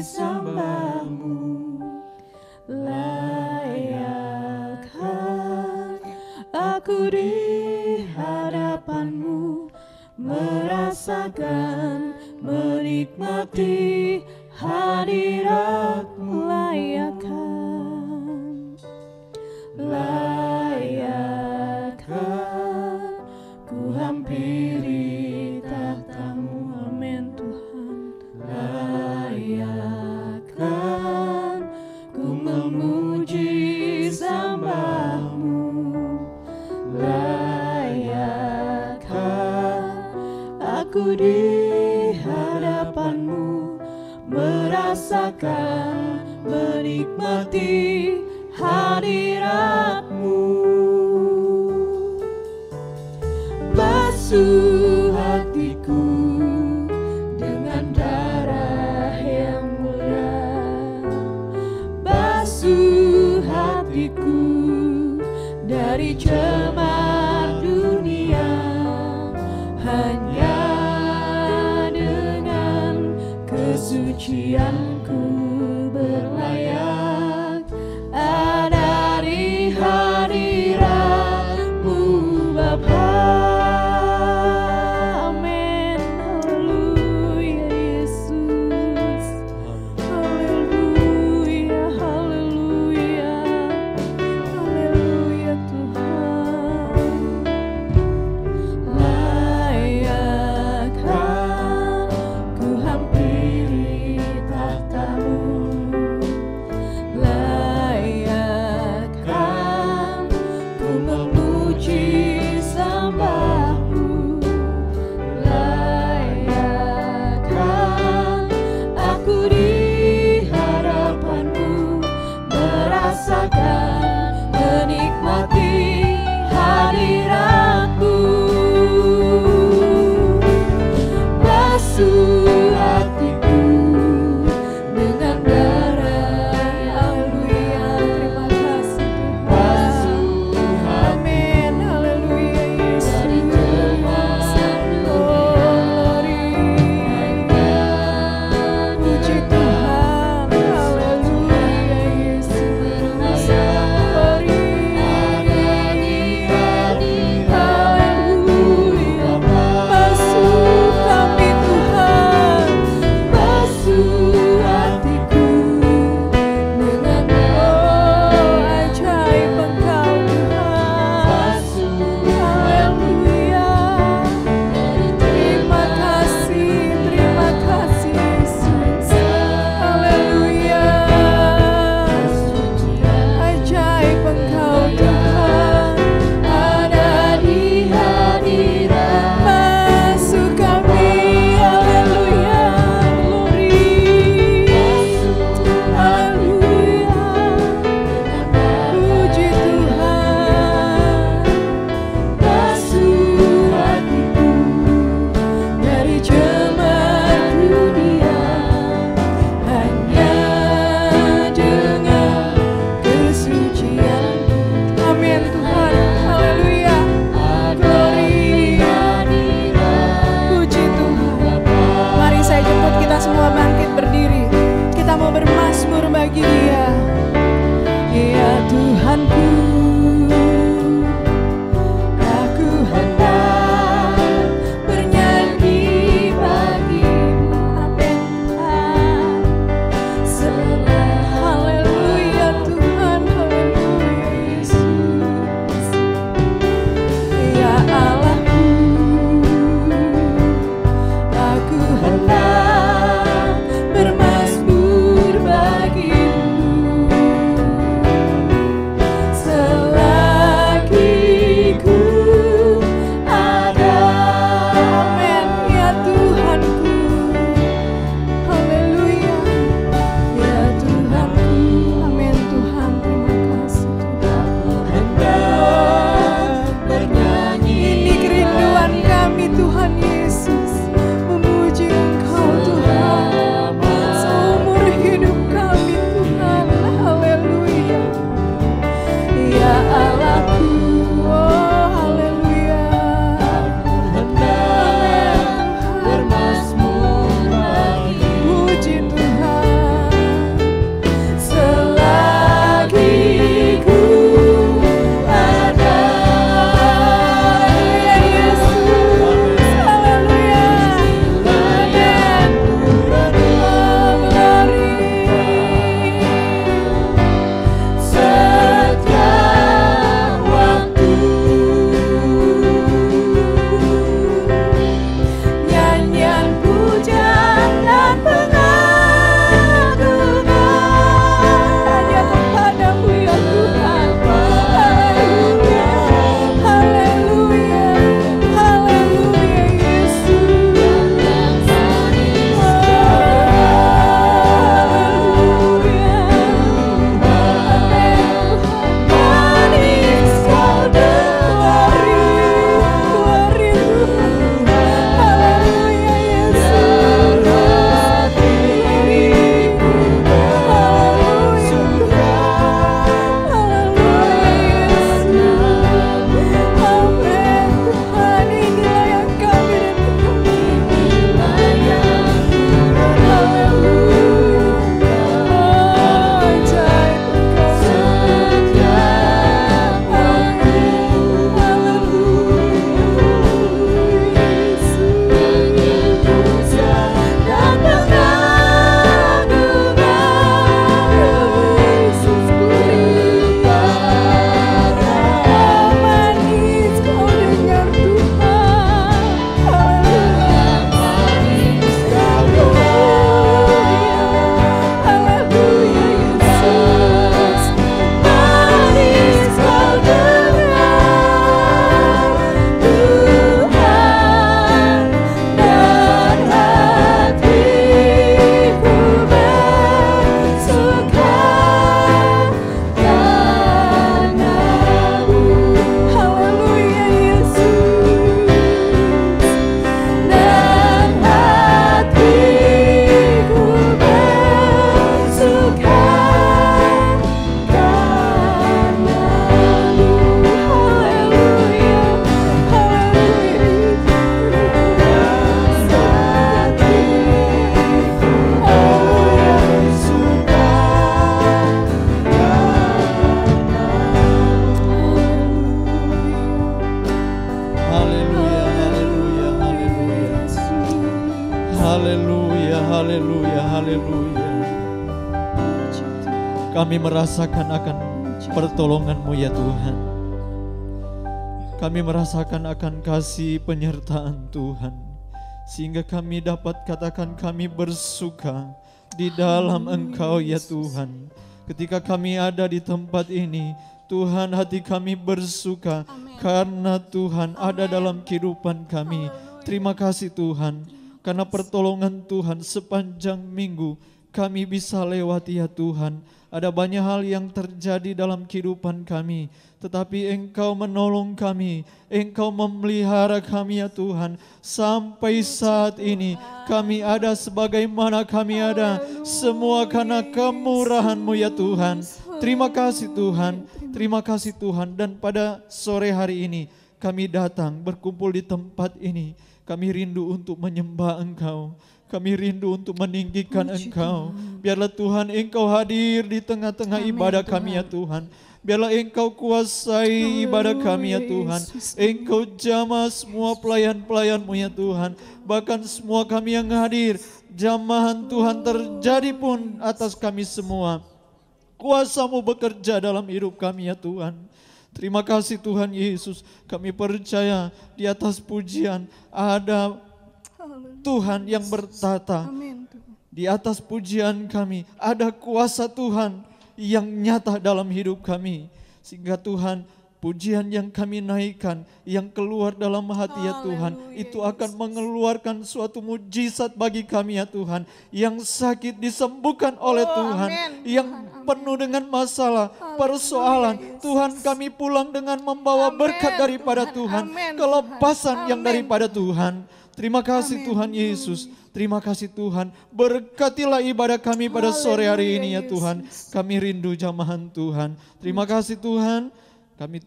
sembahmu, layakkah aku di hadapanmu, merasakan, menikmati hadiratmu. Layakkah ku hampiri tahtamu, amin Tuhan. Layakkah ku memuji sembahmu, layakkah aku di hadapanmu, merasakan, menikmati hadiratmu. Basuh hatiku dengan darah yang mulia, basuh hatiku dari cemar dunia, hanya dengan kesucianku berlayak ada di hadiratmu Bapa. Amin. Haleluya Yesus. Haleluya, haleluya, haleluya Tuhan. Layakkah ku hampiri tahtamu, layakkah ku memuji sembahmu, layakkah aku di hadapanmu, merasakan, menikmati hadiratmu. Basuh hatiku dengan darah yang mulia. Terima kasih Tuhan. Basuh amin. Haleluya Yesus. Puji Tuhan. Haleluya Yesus. Haleluya. Basuh kami Tuhan, basuh hatiku dengan ajaib Engkau Tuhan. Haleluya. Terima kasih Yesus. Haleluya. Ajaib Engkau Tuhan ada di hadirat. Basuh kami, haleluya, glory, haleluya, puji Tuhan. Basuh hatiku dari cemar dunia, hanya dengan kesucian. Amin Tuhan, haleluya, glory, puji Tuhan. Mari saya jemput kita semua bangkit berdiri. Kita mau bermazmur bagi Dia. Ya Tuhanku, aku hendak bernyanyi bagimu. Amin Tuhan. Haleluya Tuhan, haleluya Yesus. Ya Allahku, aku hendak bermazmur bagimu. Haleluya. Kami merasakan akan pertolongan-Mu ya Tuhan. Kami merasakan akan kasih penyertaan Tuhan, sehingga kami dapat katakan kami bersuka di dalam Engkau ya Tuhan. Ketika kami ada di tempat ini, Tuhan, hati kami bersuka karena Tuhan ada dalam kehidupan kami. Terima kasih Tuhan, karena pertolongan Tuhan sepanjang minggu kami bisa lewati ya Tuhan. Ada banyak hal yang terjadi dalam kehidupan kami, tetapi Engkau menolong kami, Engkau memelihara kami ya Tuhan. Sampai saat ini kami ada sebagaimana kami ada, semua karena kemurahan-Mu ya Tuhan. Terima kasih Tuhan, terima kasih Tuhan. Dan pada sore hari ini kami datang berkumpul di tempat ini. Kami rindu untuk menyembah Engkau. Kami rindu untuk meninggikan Engkau. Biarlah Tuhan Engkau hadir di tengah-tengah ibadah kami ya Tuhan. Biarlah Engkau kuasai ibadah kami ya Tuhan. Engkau jamah semua pelayan-pelayan-Mu ya Tuhan. Bahkan semua kami yang hadir, jamahan Tuhan terjadi pun atas kami semua. Kuasa-Mu bekerja dalam hidup kami ya Tuhan. Terima kasih Tuhan Yesus. Kami percaya di atas pujian ada Tuhan yang bertata. Di atas pujian kami ada kuasa Tuhan yang nyata dalam hidup kami. Sehingga Tuhan, pujian yang kami naikkan, yang keluar dalam hati ya Tuhan, itu akan mengeluarkan suatu mujizat bagi kami ya Tuhan. Yang sakit disembuhkan oleh Tuhan, yang penuh dengan masalah, persoalan, Tuhan kami pulang dengan membawa berkat daripada Tuhan, kelepasan yang daripada Tuhan. Terima kasih Tuhan Yesus. Terima kasih Tuhan. Berkatilah ibadah kami pada sore hari ini ya Tuhan. Kami rindu jamahan Tuhan. Terima kasih Tuhan. Kami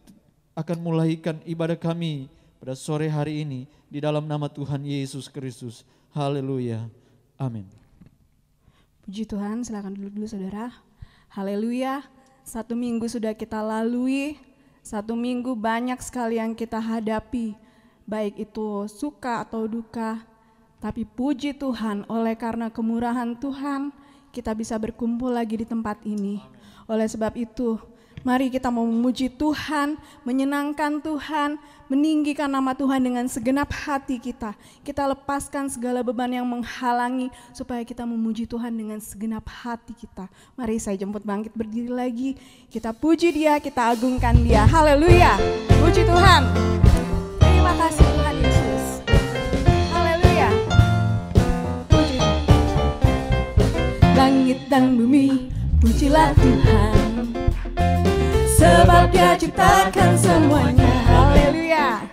akan mulaikan ibadah kami pada sore hari ini di dalam nama Tuhan Yesus Kristus. Haleluya. Amin. Puji Tuhan, silakan duduk dulu saudara. Haleluya. 1 minggu sudah kita lalui. 1 minggu banyak sekali yang kita hadapi. Baik itu suka atau duka, tapi puji Tuhan, oleh karena kemurahan Tuhan, kita bisa berkumpul lagi di tempat ini. Oleh sebab itu, mari kita mau memuji Tuhan, menyenangkan Tuhan, meninggikan nama Tuhan dengan segenap hati kita. Kita lepaskan segala beban yang menghalangi, supaya kita memuji Tuhan dengan segenap hati kita. Mari saya jemput bangkit berdiri lagi, kita puji Dia, kita agungkan Dia. Haleluya, puji Tuhan. Terima kasih Tuhan Yesus. Haleluya. Puji. Langit dan bumi, pujilah Tuhan, sebab Dia ciptakan semuanya. Haleluya.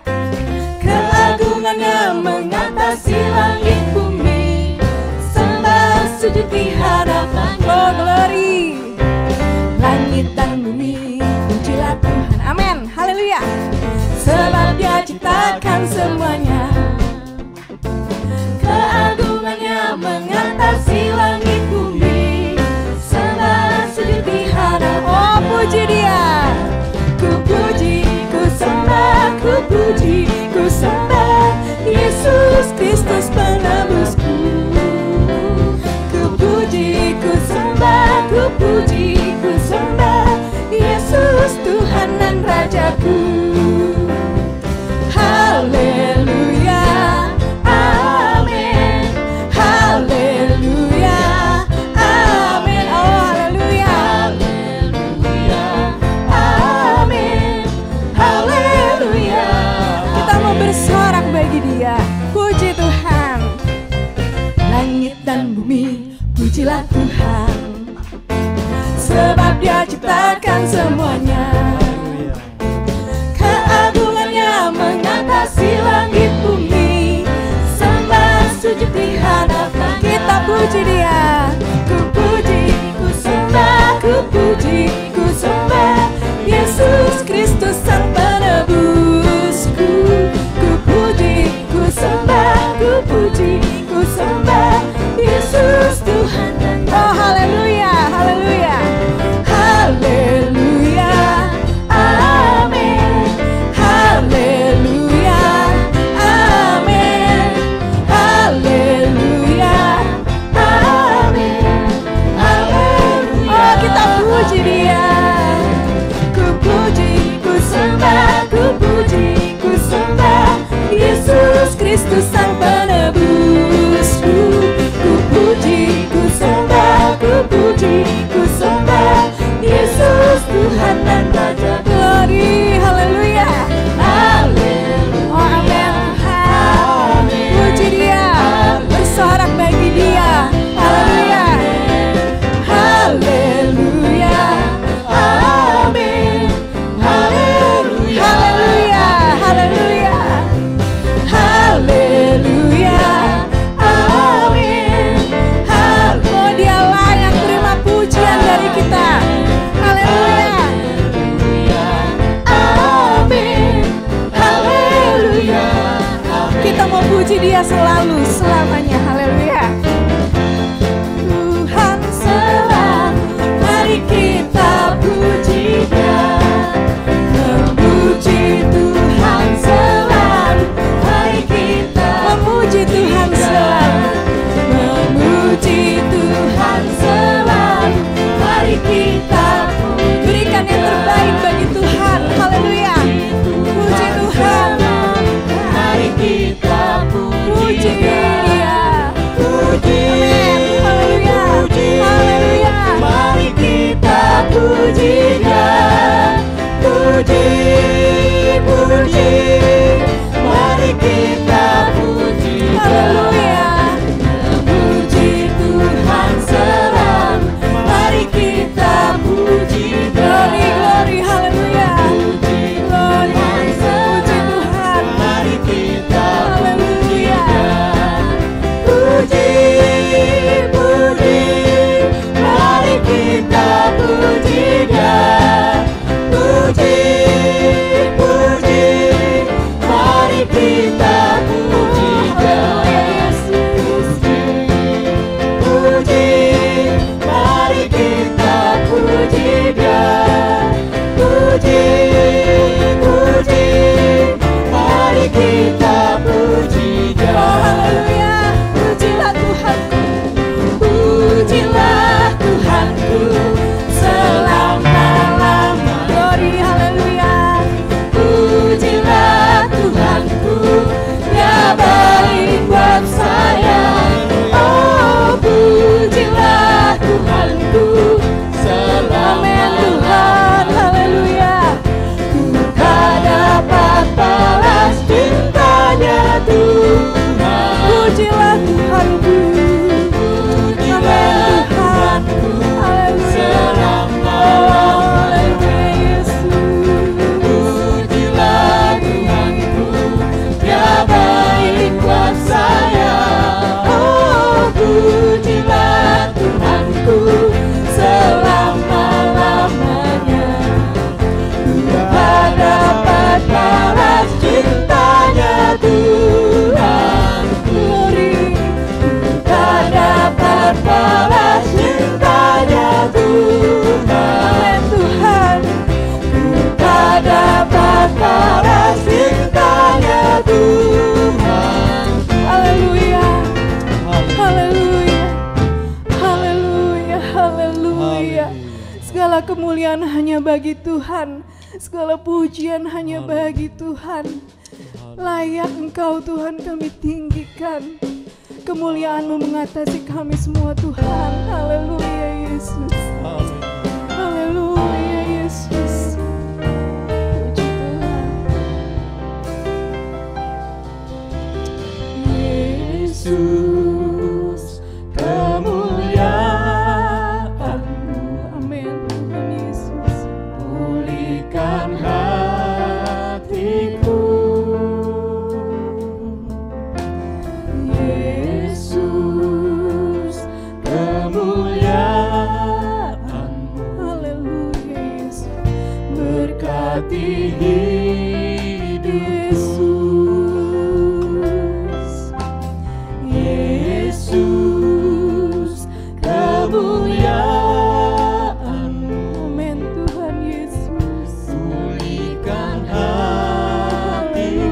Keagungannya mengatasi langit bumi, sembah sujud di hadapan. Oh glory. Langit dan bumi, pujilah Tuhan. Amin. Haleluya. Sebab Dia ciptakan semuanya. Keagungannya mengatasi langit bumi, sembah sujud di hadapan. Oh puji Dia. Ku puji, ku sembah, ku puji, ku sembah Yesus Kristus penebusku. Ku puji, ku sembah, ku puji, ku sembah Yesus Tuhan dan Rajaku. Haleluya, amin. Haleluya, amin. Oh haleluya, haleluya, amin. Haleluya. Kita mau bersorak bagi Dia. Puji Tuhan. Langit dan bumi, pujilah Tuhan, sebab Dia ciptakan semuanya. Mengatasi langit bumi, sembah sujud di hadapan. Kita puji Dia. Ku puji, ku sembah, ku puji, ku sembah Yesus Kristus Sang Penebusku. Ku puji, ku sembah, ku puji, ku sembah Yesus Tuhan dan Raja. Oh haleluya, haleluya, haleluya, amin. Haleluya, amin. Haleluya, amin. Haleluya. Segala kemuliaan hanya bagi Tuhan, segala pujian hanya bagi Tuhan. Layak Engkau Tuhan kami tinggikan, kemuliaan-Mu mengatasi kami semua Tuhan. Haleluya Yesus. Haleluya Yesus. Puji Tuhan. Yesus, kemuliaan-Mu. Amin Tuhan Yesus. Pulihkan hatiku. Yesus, kemuliaan-Mu. Haleluya Yesus. Berkati hidup Yesus. Yesus, kemuliaan-Mu. Amin Tuhan Yesus. Pulihkan hatiku.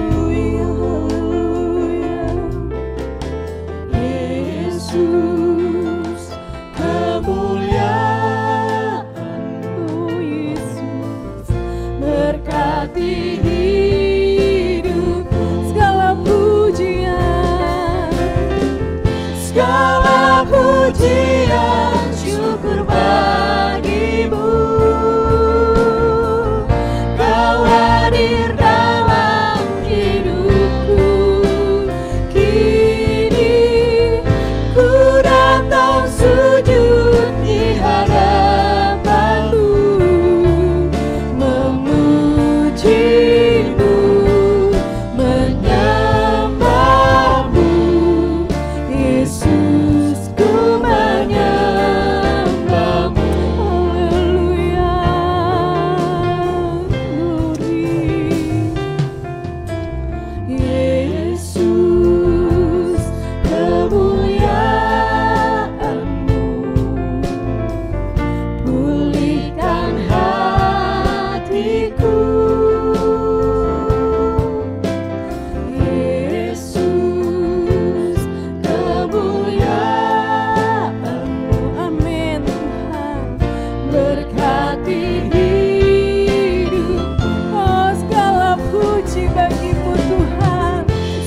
Yesus, kemuliaan-Mu. Yesus, berkati hidup. Segala pujian, segala pujian, syukur bagi-Mu. Kau hadir dalam hidupku. Kini ku datang sujud di hadapan-Mu, memuji-Mu, menyembah-Mu. Yesus, ku menyembah-Mu. Haleluya. Glory. Yesus, kemuliaan-Mu. Pulihkan hatiku. Yesus, kemuliaan-Mu. Amin Tuhan. Berkati hidup. Oh, segala puji bagi-Mu Tuhan.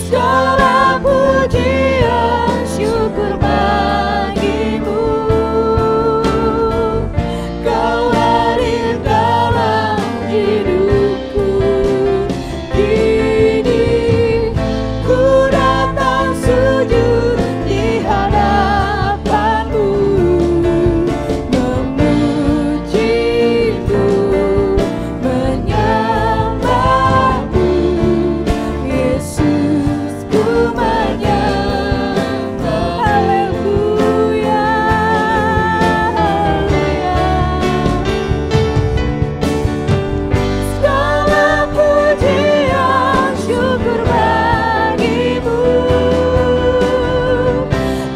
Segala pujian, syukur bagi-Mu. Kau hadir dalam hidupku. Kini ku datang sujud di hadapan-Mu, memuji-Mu, menyembah-Mu. Yesus, ku menyembah. Haleluya. Segala pujian, syukur bagi-Mu.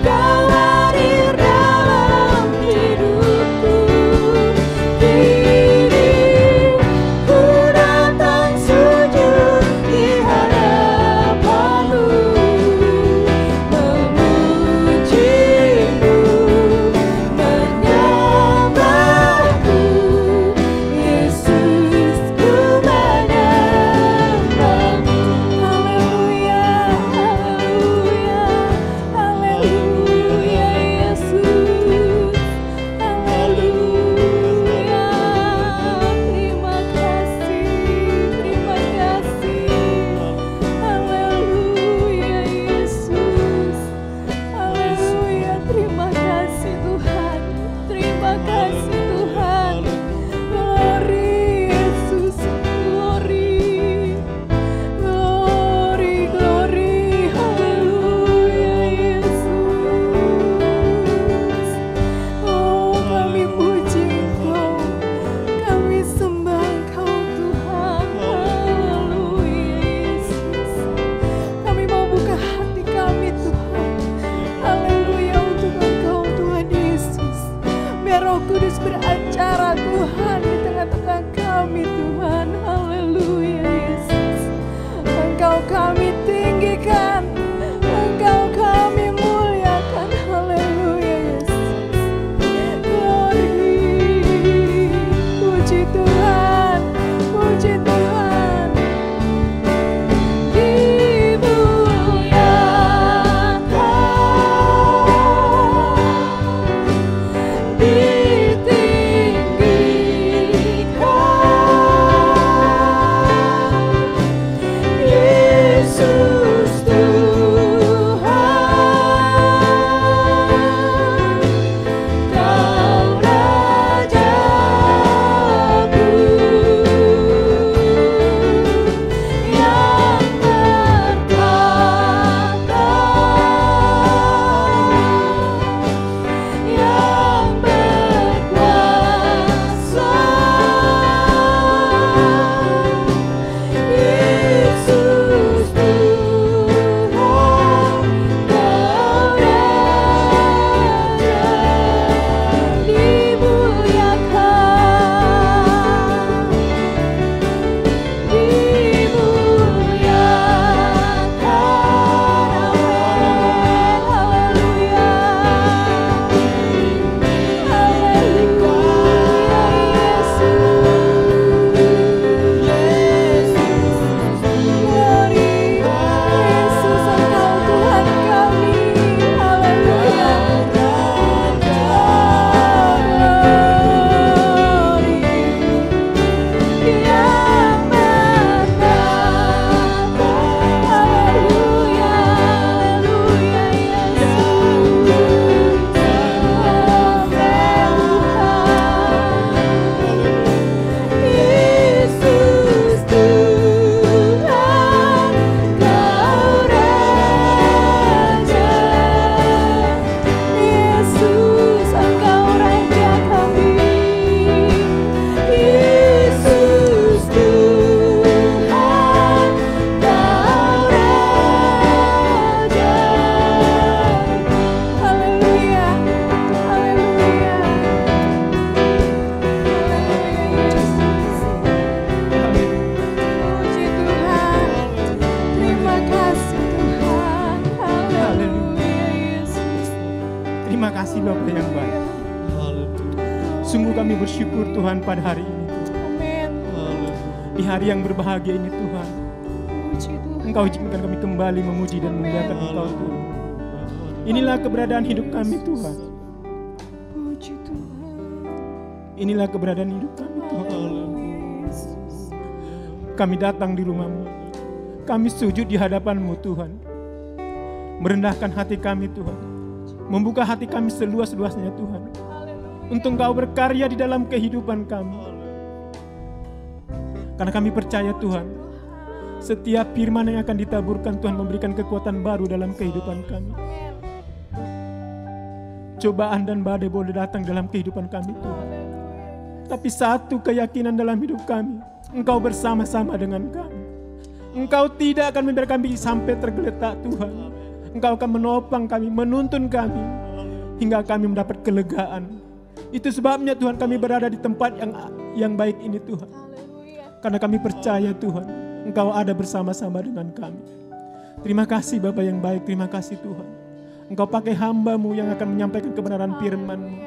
Kau hadir dalam hidupku. Kini ku datang sujud di hadapan-Mu, memuji-Mu, menyembah-Mu. Yesus, ku menyembah-Mu. Haleluya, haleluya, haleluya Yesus. Haleluya. Terima kasih, terima kasih. Haleluya Yesus. Haleluya, terima kasih Tuhan. Terima kasih Tuhan. Glory Yesus, glory. Glory, glory. Haleluya Yesus. Oh, kami puji Engkau, kami sembah Engkau Tuhan. Haleluya Yesus. Kami mau buka hati kami Tuhan. Haleluya untuk Engkau Tuhan Yesus. Biar Roh Kudus beracara Tuhan di tengah-tengah kami Tuhan. Haleluya Yesus. Engkau kami tinggikan, Engkau kami muliakan. Haleluya Yesus. Glory Sungguh kami bersyukur Tuhan pada hari ini Tuhan. Amin. Di hari yang berbahagia ini Tuhan, Puji Tuhan. Engkau izinkan kami kembali memuji dan memuliakan Engkau Tuhan. Inilah keberadaan hidup kami Tuhan. Puji Tuhan. Inilah keberadaan hidup kami Tuhan. Yesus. Kami datang di rumah-Mu. Kami sujud di hadapan-Mu Tuhan. Merendahkan hati kami Tuhan. Membuka hati kami seluas-luasnya Tuhan. Untuk Engkau berkarya di dalam kehidupan kami. Karena kami percaya Tuhan, setiap firman yang akan ditaburkan Tuhan memberikan kekuatan baru dalam kehidupan kami. Cobaan dan badai boleh datang dalam kehidupan kami Tuhan. Tapi satu keyakinan dalam hidup kami, Engkau bersama-sama dengan kami. Engkau tidak akan membiarkan kami sampai tergeletak Tuhan. Engkau akan menopang kami, menuntun kami, hingga kami mendapat kelegaan. Itu sebabnya Tuhan kami berada di tempat yang baik ini Tuhan. Karena kami percaya Tuhan, Engkau ada bersama-sama dengan kami. Terima kasih Bapa yang baik, terima kasih Tuhan. Engkau pakai hamba-Mu yang akan menyampaikan kebenaran firman-Mu.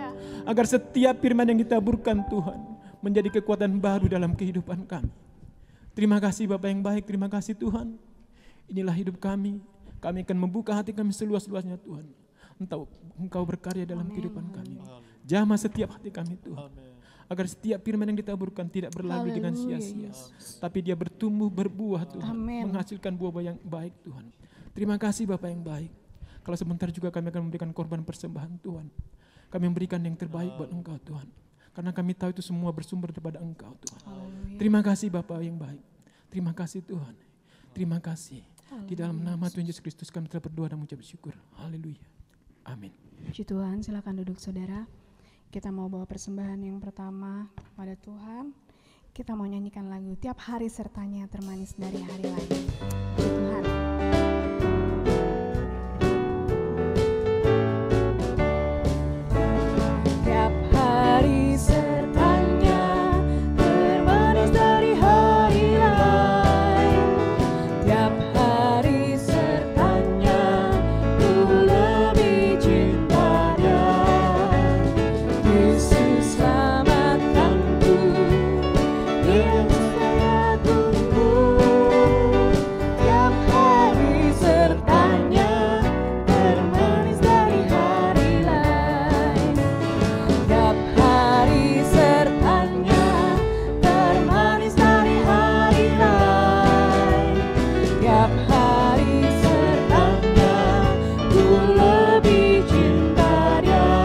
Agar setiap firman yang ditaburkan Tuhan menjadi kekuatan baru dalam kehidupan kami. Terima kasih Bapa yang baik, terima kasih Tuhan. Inilah hidup kami. Kami akan membuka hati kami seluas-luasnya Tuhan. Engkau berkarya dalam kehidupan kami. Jamah setiap hati kami Tuhan. Agar setiap firman yang ditaburkan tidak berlalu dengan sia-sia. Tapi dia bertumbuh, berbuah Tuhan. Menghasilkan buah yang baik Tuhan. Terima kasih Bapa yang baik. Kalau sebentar juga kami akan memberikan korban persembahan Tuhan. Kami memberikan yang terbaik buat Engkau Tuhan. Karena kami tahu itu semua bersumber daripada Engkau Tuhan. Terima kasih Bapa yang baik. Terima kasih Tuhan. Terima kasih. Di dalam nama Tuhan Yesus Kristus kami telah berdoa dan mengucap syukur. Haleluya. Amin. Puji Tuhan, silakan duduk saudara. Kita mau bawa persembahan yang pertama kepada Tuhan. Kita mau nyanyikan lagu Tiap Hari Sertanya Termanis Dari Hari Lain. Puji Tuhan. Tiap hari sertanya termanis dari hari lain. Tiap hari sertanya ku lebih cinta Dia. Yesus selamatkanku, Dia yang saya tunggu. Tiap hari sertanya termanis dari hari lain. Tiap hari sertanya termanis dari hari lain. Tiap hari sertanya ku lebih cinta Dia.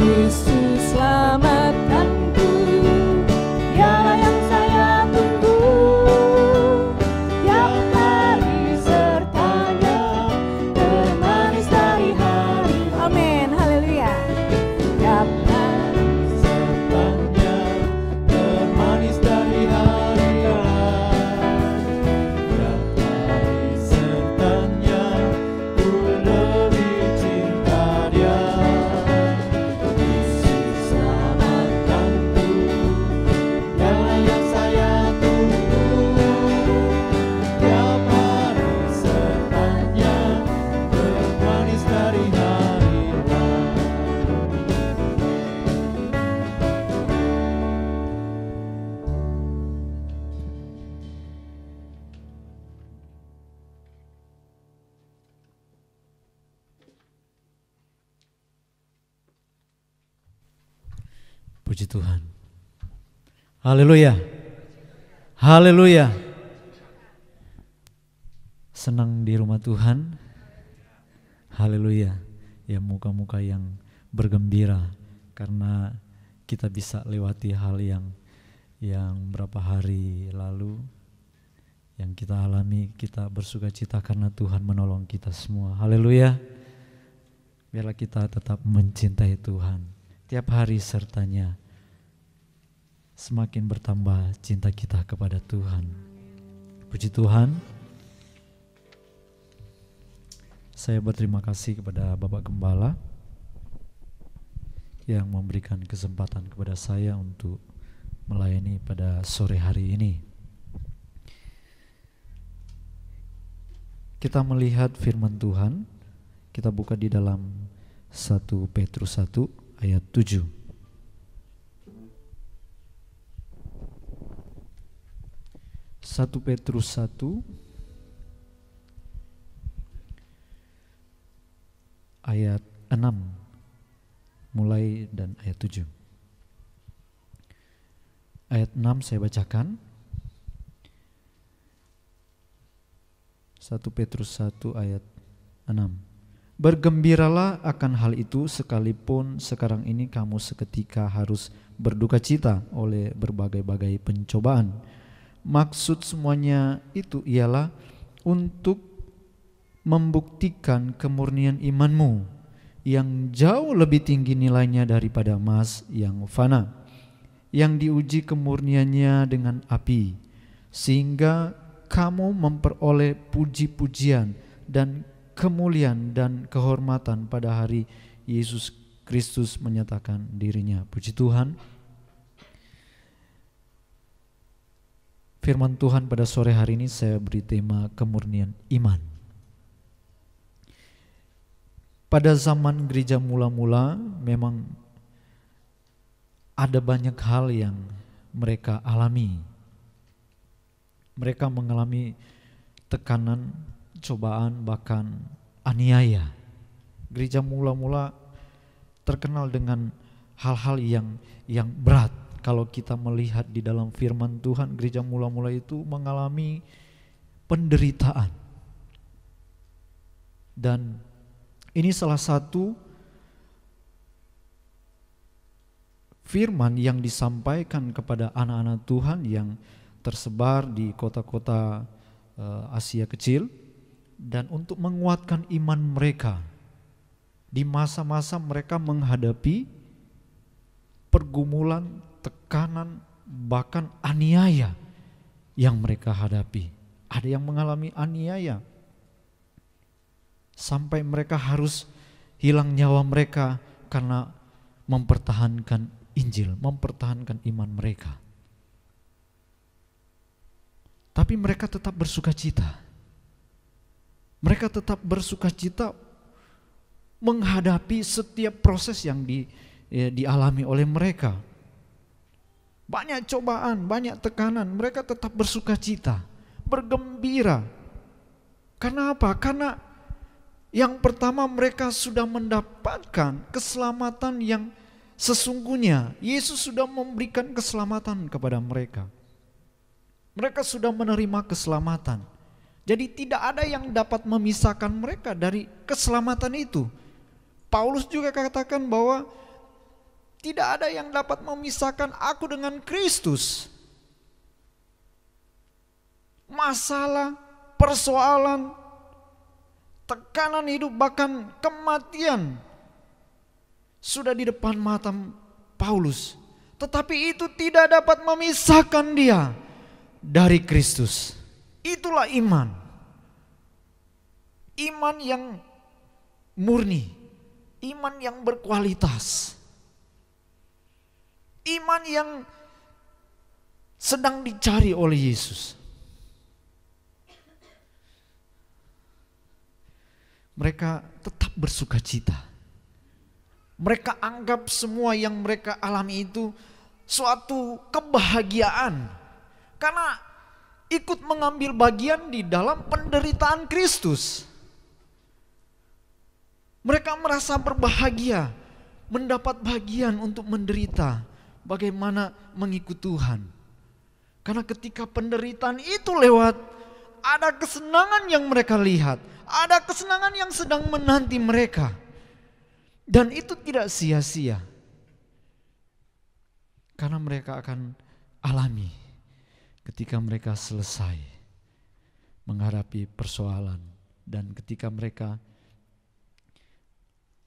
Yesus selamatkanku, Dialah yang saya tunggu. Tiap hari sertanya termanis dari hari. Amin, haleluya. Tiap hari Sertanya termanis dari hari lain. Tiap hari sertanya ku lebih cinta Dia. Yesus selamatkanku, Dialah yang saya tunggu. Tiap hari sertanya termanis dari hari lain. Puji Tuhan. Haleluya. Haleluya. Senang di rumah Tuhan. Haleluya. Ya, muka-muka yang bergembira karena kita bisa lewati hal yang berapa hari lalu yang kita alami, kita bersuka cita karena Tuhan menolong kita semua. Haleluya. Biarlah kita tetap mencintai Tuhan. Tiap hari sertanya semakin bertambah cinta kita kepada Tuhan. Puji Tuhan. Saya berterima kasih kepada Bapak Gembala yang memberikan kesempatan kepada saya untuk melayani pada sore hari ini. Kita melihat firman Tuhan, kita buka di dalam 1 Petrus 1 ayat 7. 1 Petrus 1 ayat 6 mulai dan ayat 7. Ayat 6 saya bacakan. 1 Petrus 1 ayat 6. Bergembiralah akan hal itu sekalipun sekarang ini kamu seketika harus berduka cita oleh berbagai-bagai pencobaan. Maksud semuanya itu ialah untuk membuktikan kemurnian imanmu yang jauh lebih tinggi nilainya daripada emas yang fana, yang diuji kemurniannya dengan api, sehingga kamu memperoleh puji-pujian dan kemuliaan dan kehormatan pada hari Yesus Kristus menyatakan dirinya. Puji Tuhan. Firman Tuhan pada sore hari ini saya beri tema kemurnian iman. Pada zaman gereja mula-mula memang ada banyak hal yang mereka alami. Mereka mengalami tekanan, cobaan, bahkan aniaya. Gereja mula-mula terkenal dengan hal-hal yang berat. Kalau kita melihat di dalam firman Tuhan, gereja mula-mula itu mengalami penderitaan. Dan ini salah satu firman yang disampaikan kepada anak-anak Tuhan yang tersebar di kota-kota Asia Kecil, dan untuk menguatkan iman mereka di masa-masa mereka menghadapi pergumulan, tekanan, bahkan aniaya yang mereka hadapi. Ada yang mengalami aniaya sampai mereka harus hilang nyawa mereka karena mempertahankan Injil, mempertahankan iman mereka. Tapi mereka tetap bersuka cita. Mereka tetap bersuka cita menghadapi setiap proses yang dialami oleh mereka. Banyak cobaan, banyak tekanan, mereka tetap bersuka cita, bergembira. Karena apa? Karena yang pertama mereka sudah mendapatkan keselamatan yang sesungguhnya. Yesus sudah memberikan keselamatan kepada mereka. Mereka sudah menerima keselamatan. Jadi tidak ada yang dapat memisahkan mereka dari keselamatan itu. Paulus juga katakan bahwa tidak ada yang dapat memisahkan aku dengan Kristus. Masalah, persoalan, tekanan hidup, bahkan kematian sudah di depan mata Paulus. Tetapi itu tidak dapat memisahkan dia dari Kristus. Itulah iman. Iman yang murni, iman yang berkualitas. Iman yang sedang dicari oleh Yesus. Mereka tetap bersuka cita. Mereka anggap semua yang mereka alami itu suatu kebahagiaan. Karena ikut mengambil bagian di dalam penderitaan Kristus. Mereka merasa berbahagia, mendapat bagian untuk menderita. Bagaimana mengikut Tuhan. Karena ketika penderitaan itu lewat, ada kesenangan yang mereka lihat. Ada kesenangan yang sedang menanti mereka. Dan itu tidak sia-sia. Karena mereka akan alami ketika mereka selesai menghadapi persoalan. Dan ketika mereka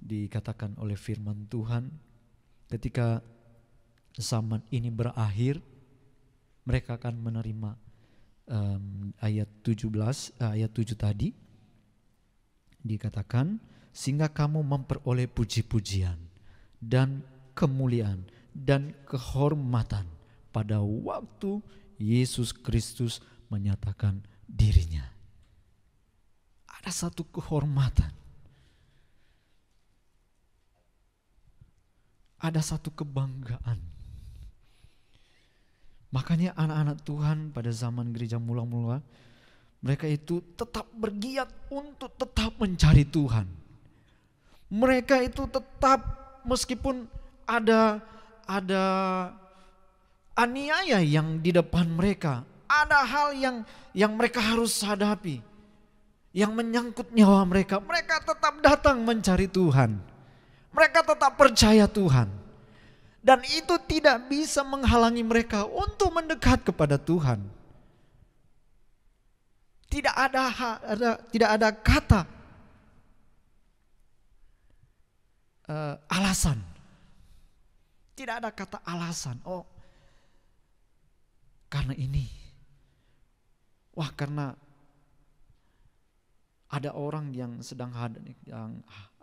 dikatakan oleh firman Tuhan, ketika zaman ini berakhir, mereka akan menerima ayat 7 tadi dikatakan, sehingga kamu memperoleh puji-pujian dan kemuliaan dan kehormatan pada waktu Yesus Kristus menyatakan dirinya. Ada satu kehormatan, ada satu kebanggaan. Makanya anak-anak Tuhan pada zaman gereja mula-mula, mereka itu tetap bergiat untuk tetap mencari Tuhan. Mereka itu tetap meskipun ada aniaya yang di depan mereka, ada hal yang mereka harus hadapi, yang menyangkut nyawa mereka, mereka tetap datang mencari Tuhan. Mereka tetap percaya Tuhan. Dan itu tidak bisa menghalangi mereka untuk mendekat kepada Tuhan. Tidak ada kata alasan. Tidak ada kata alasan. Oh, karena ini. Wah, karena ada orang yang sedang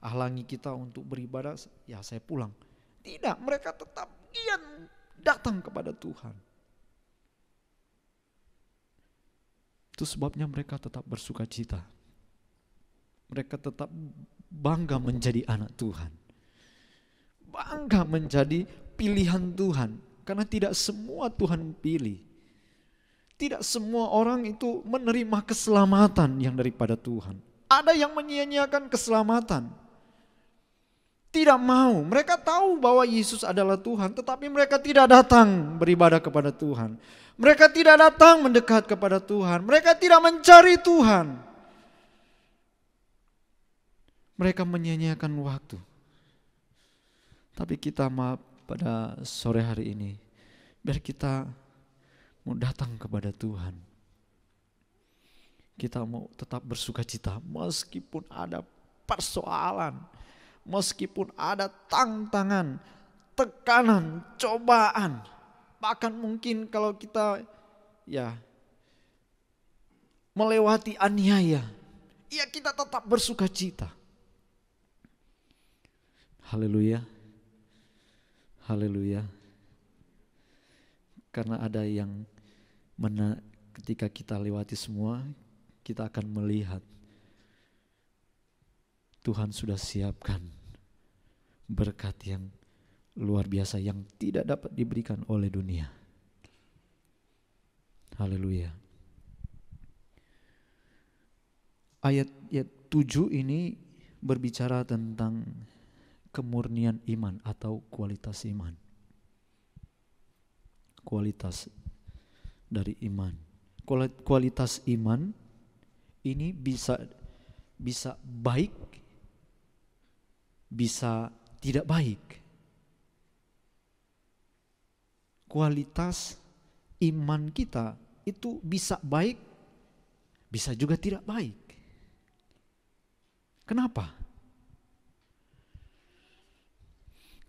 halangi kita untuk beribadah, ya saya pulang. Tidak, mereka tetap giat datang kepada Tuhan. Itu sebabnya mereka tetap bersuka cita. Mereka tetap bangga menjadi anak Tuhan. Bangga menjadi pilihan Tuhan. Karena tidak semua Tuhan pilih. Tidak semua orang itu menerima keselamatan yang daripada Tuhan. Ada yang menyia-nyiakan keselamatan. Tidak mau, mereka tahu bahwa Yesus adalah Tuhan, tetapi mereka tidak datang beribadah kepada Tuhan. Mereka tidak datang mendekat kepada Tuhan. Mereka tidak mencari Tuhan. Mereka menyia-nyiakan waktu. Tapi kita pada sore hari ini, biar kita mau datang kepada Tuhan. Kita mau tetap bersuka cita meskipun ada persoalan, meskipun ada tantangan, tekanan, cobaan. Bahkan mungkin kalau kita melewati aniaya, ya kita tetap bersuka cita. Haleluya. Haleluya. Karena ada yang ketika kita lewati semua, kita akan melihat Tuhan sudah siapkan berkat yang luar biasa yang tidak dapat diberikan oleh dunia. Haleluya. Ayat 7 ini berbicara tentang kemurnian iman atau kualitas iman. Kualitas dari iman. Kualitas iman ini bisa baik, bisa tidak baik. Kualitas iman kita itu bisa baik, bisa juga tidak baik. Kenapa?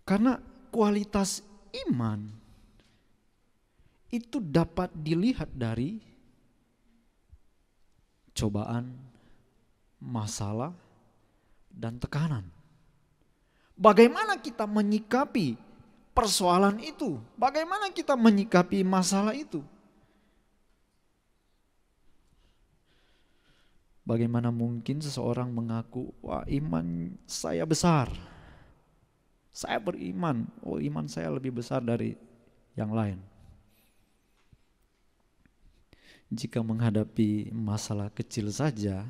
Karena kualitas iman itu dapat dilihat dari cobaan, masalah, dan tekanan. Bagaimana kita menyikapi persoalan itu? Bagaimana kita menyikapi masalah itu? Bagaimana mungkin seseorang mengaku, wah iman saya besar, saya beriman, oh iman saya lebih besar dari yang lain. Jika menghadapi masalah kecil saja,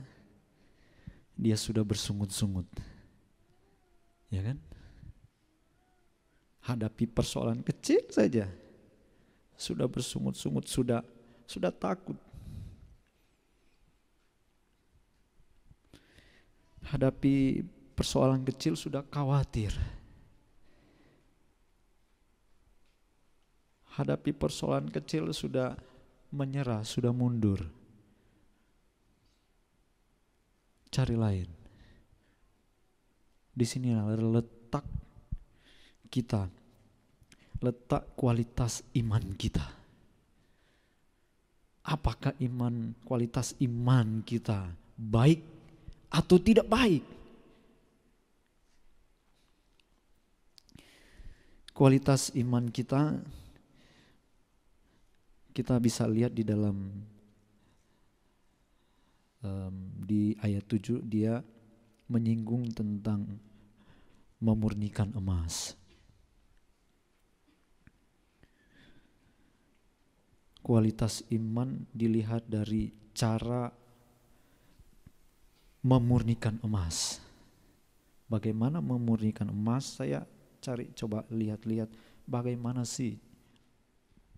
dia sudah bersungut-sungut. Ya kan? Hadapi persoalan kecil saja, sudah bersungut-sungut, sudah takut. Hadapi persoalan kecil sudah khawatir. Hadapi persoalan kecil sudah menyerah, sudah mundur. Cari lain. Di sini letak kita, letak kualitas iman kita. Apakah kualitas iman kita baik atau tidak baik? Kualitas iman kita bisa lihat di dalam di ayat 7 dia menyinggung tentang memurnikan emas. kualitas iman dilihat dari cara memurnikan emas. Bagaimana memurnikan emas? Saya cari, coba lihat-lihat bagaimana sih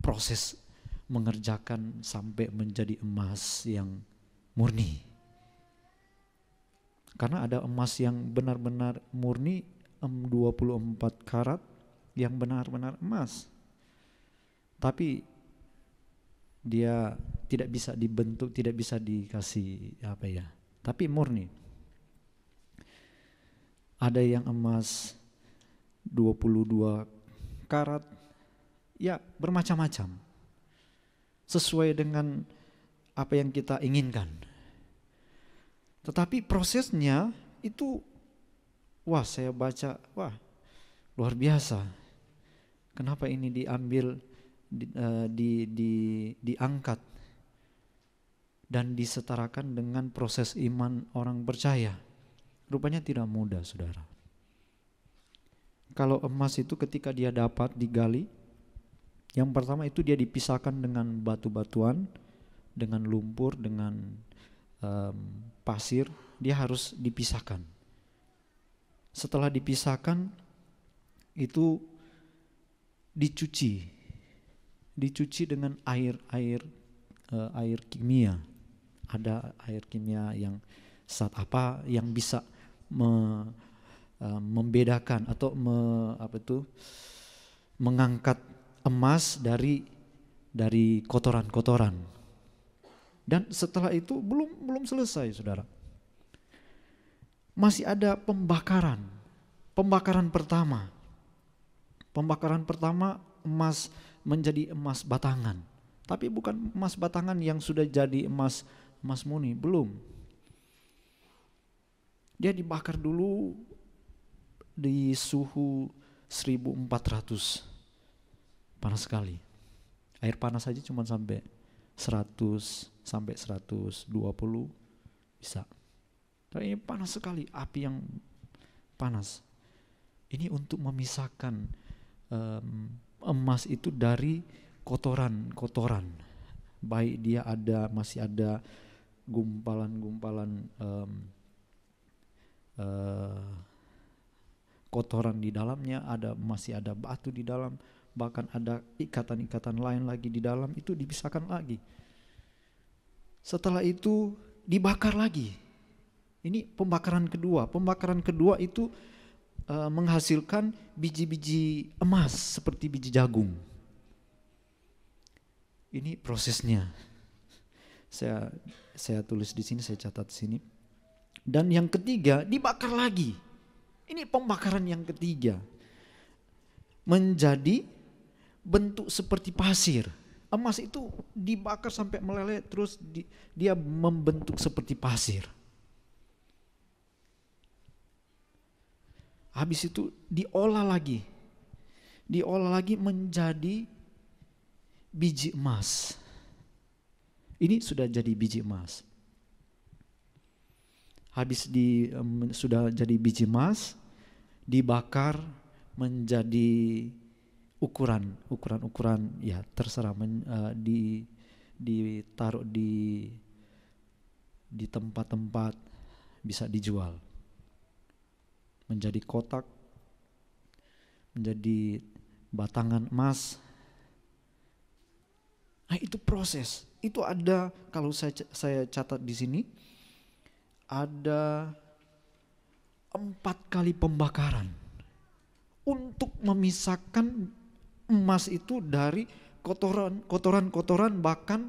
proses mengerjakan sampai menjadi emas yang murni. Karena ada emas yang benar-benar murni, 24 karat yang benar-benar emas. Tapi dia tidak bisa dibentuk, tidak bisa dikasih tapi murni. Ada yang emas 22 karat, ya bermacam-macam. Sesuai dengan apa yang kita inginkan. Tetapi prosesnya itu, saya baca, luar biasa. Kenapa ini diambil, diangkat dan disetarakan dengan proses iman orang percaya? Rupanya tidak mudah, saudara. Kalau emas itu ketika dia dapat digali, yang pertama itu dia dipisahkan dengan batu-batuan, dengan lumpur, dengan pasir, dia harus dipisahkan. Setelah dipisahkan, itu dicuci dengan air kimia. Ada air kimia yang yang bisa membedakan atau mengangkat emas dari kotoran-kotoran. Dan setelah itu belum selesai, saudara. Masih ada pembakaran. Pembakaran pertama emas menjadi emas batangan. Tapi bukan emas batangan yang sudah jadi emas murni, belum. Dia dibakar dulu di suhu 1400. Panas sekali. Air panas saja cuma sampai 100 sampai 120 bisa. Tapi ini panas sekali, api yang panas. Ini untuk memisahkan emas itu dari kotoran. Baik dia masih ada gumpalan-gumpalan kotoran di dalamnya, masih ada batu di dalam, bahkan ada ikatan-ikatan lain lagi di dalam, itu dipisahkan lagi. Setelah itu dibakar lagi. Ini pembakaran kedua. Pembakaran kedua itu menghasilkan biji-biji emas seperti biji jagung. Ini prosesnya. Saya tulis di sini, saya catat di sini. Dan yang ketiga dibakar lagi. Ini pembakaran yang ketiga. Menjadi bentuk seperti pasir. Emas itu dibakar sampai meleleh, terus dia membentuk seperti pasir. Habis itu diolah lagi menjadi biji emas. Ini sudah jadi biji emas. Habis sudah jadi biji emas, dibakar menjadi ukuran ya terserah, ditaruh di tempat-tempat bisa dijual, menjadi kotak, menjadi batangan emas. Nah, itu proses. Itu ada, kalau saya catat di sini, ada 4 kali pembakaran untuk memisahkan emas itu dari kotoran, bahkan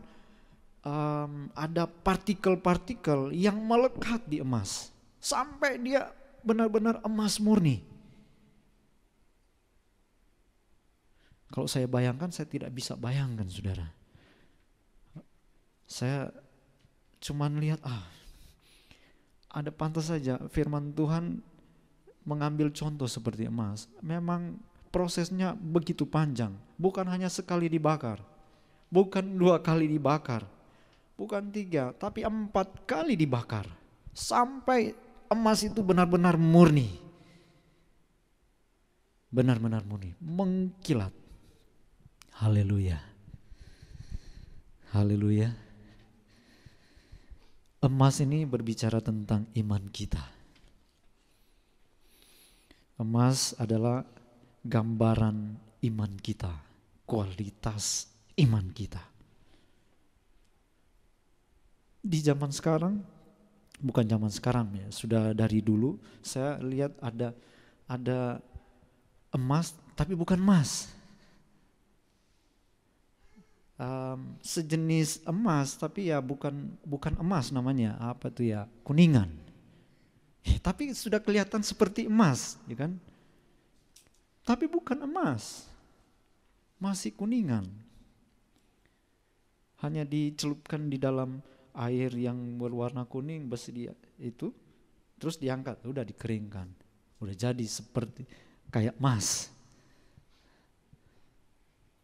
ada partikel-partikel yang melekat di emas sampai dia benar-benar emas murni. Kalau saya bayangkan, saya tidak bisa bayangkan, saudara. Saya cuman lihat, ada pantas saja firman Tuhan mengambil contoh seperti emas. Memang prosesnya begitu panjang. Bukan hanya sekali dibakar, bukan 2 kali dibakar, bukan 3, tapi 4 kali dibakar. Sampai emas itu benar-benar murni. Benar-benar murni, mengkilat. Haleluya. Haleluya. Emas ini berbicara tentang iman kita. Emas adalah gambaran iman kita, kualitas iman kita. Di zaman sekarang, bukan zaman sekarang ya, sudah dari dulu saya lihat ada emas tapi bukan emas. Sejenis emas tapi ya bukan emas namanya, apa tuh ya, kuningan. Tapi sudah kelihatan seperti emas, ya kan? Tapi bukan emas, masih kuningan. Hanya dicelupkan di dalam air yang berwarna kuning bersedia itu, terus diangkat, udah dikeringkan, udah jadi seperti kayak emas.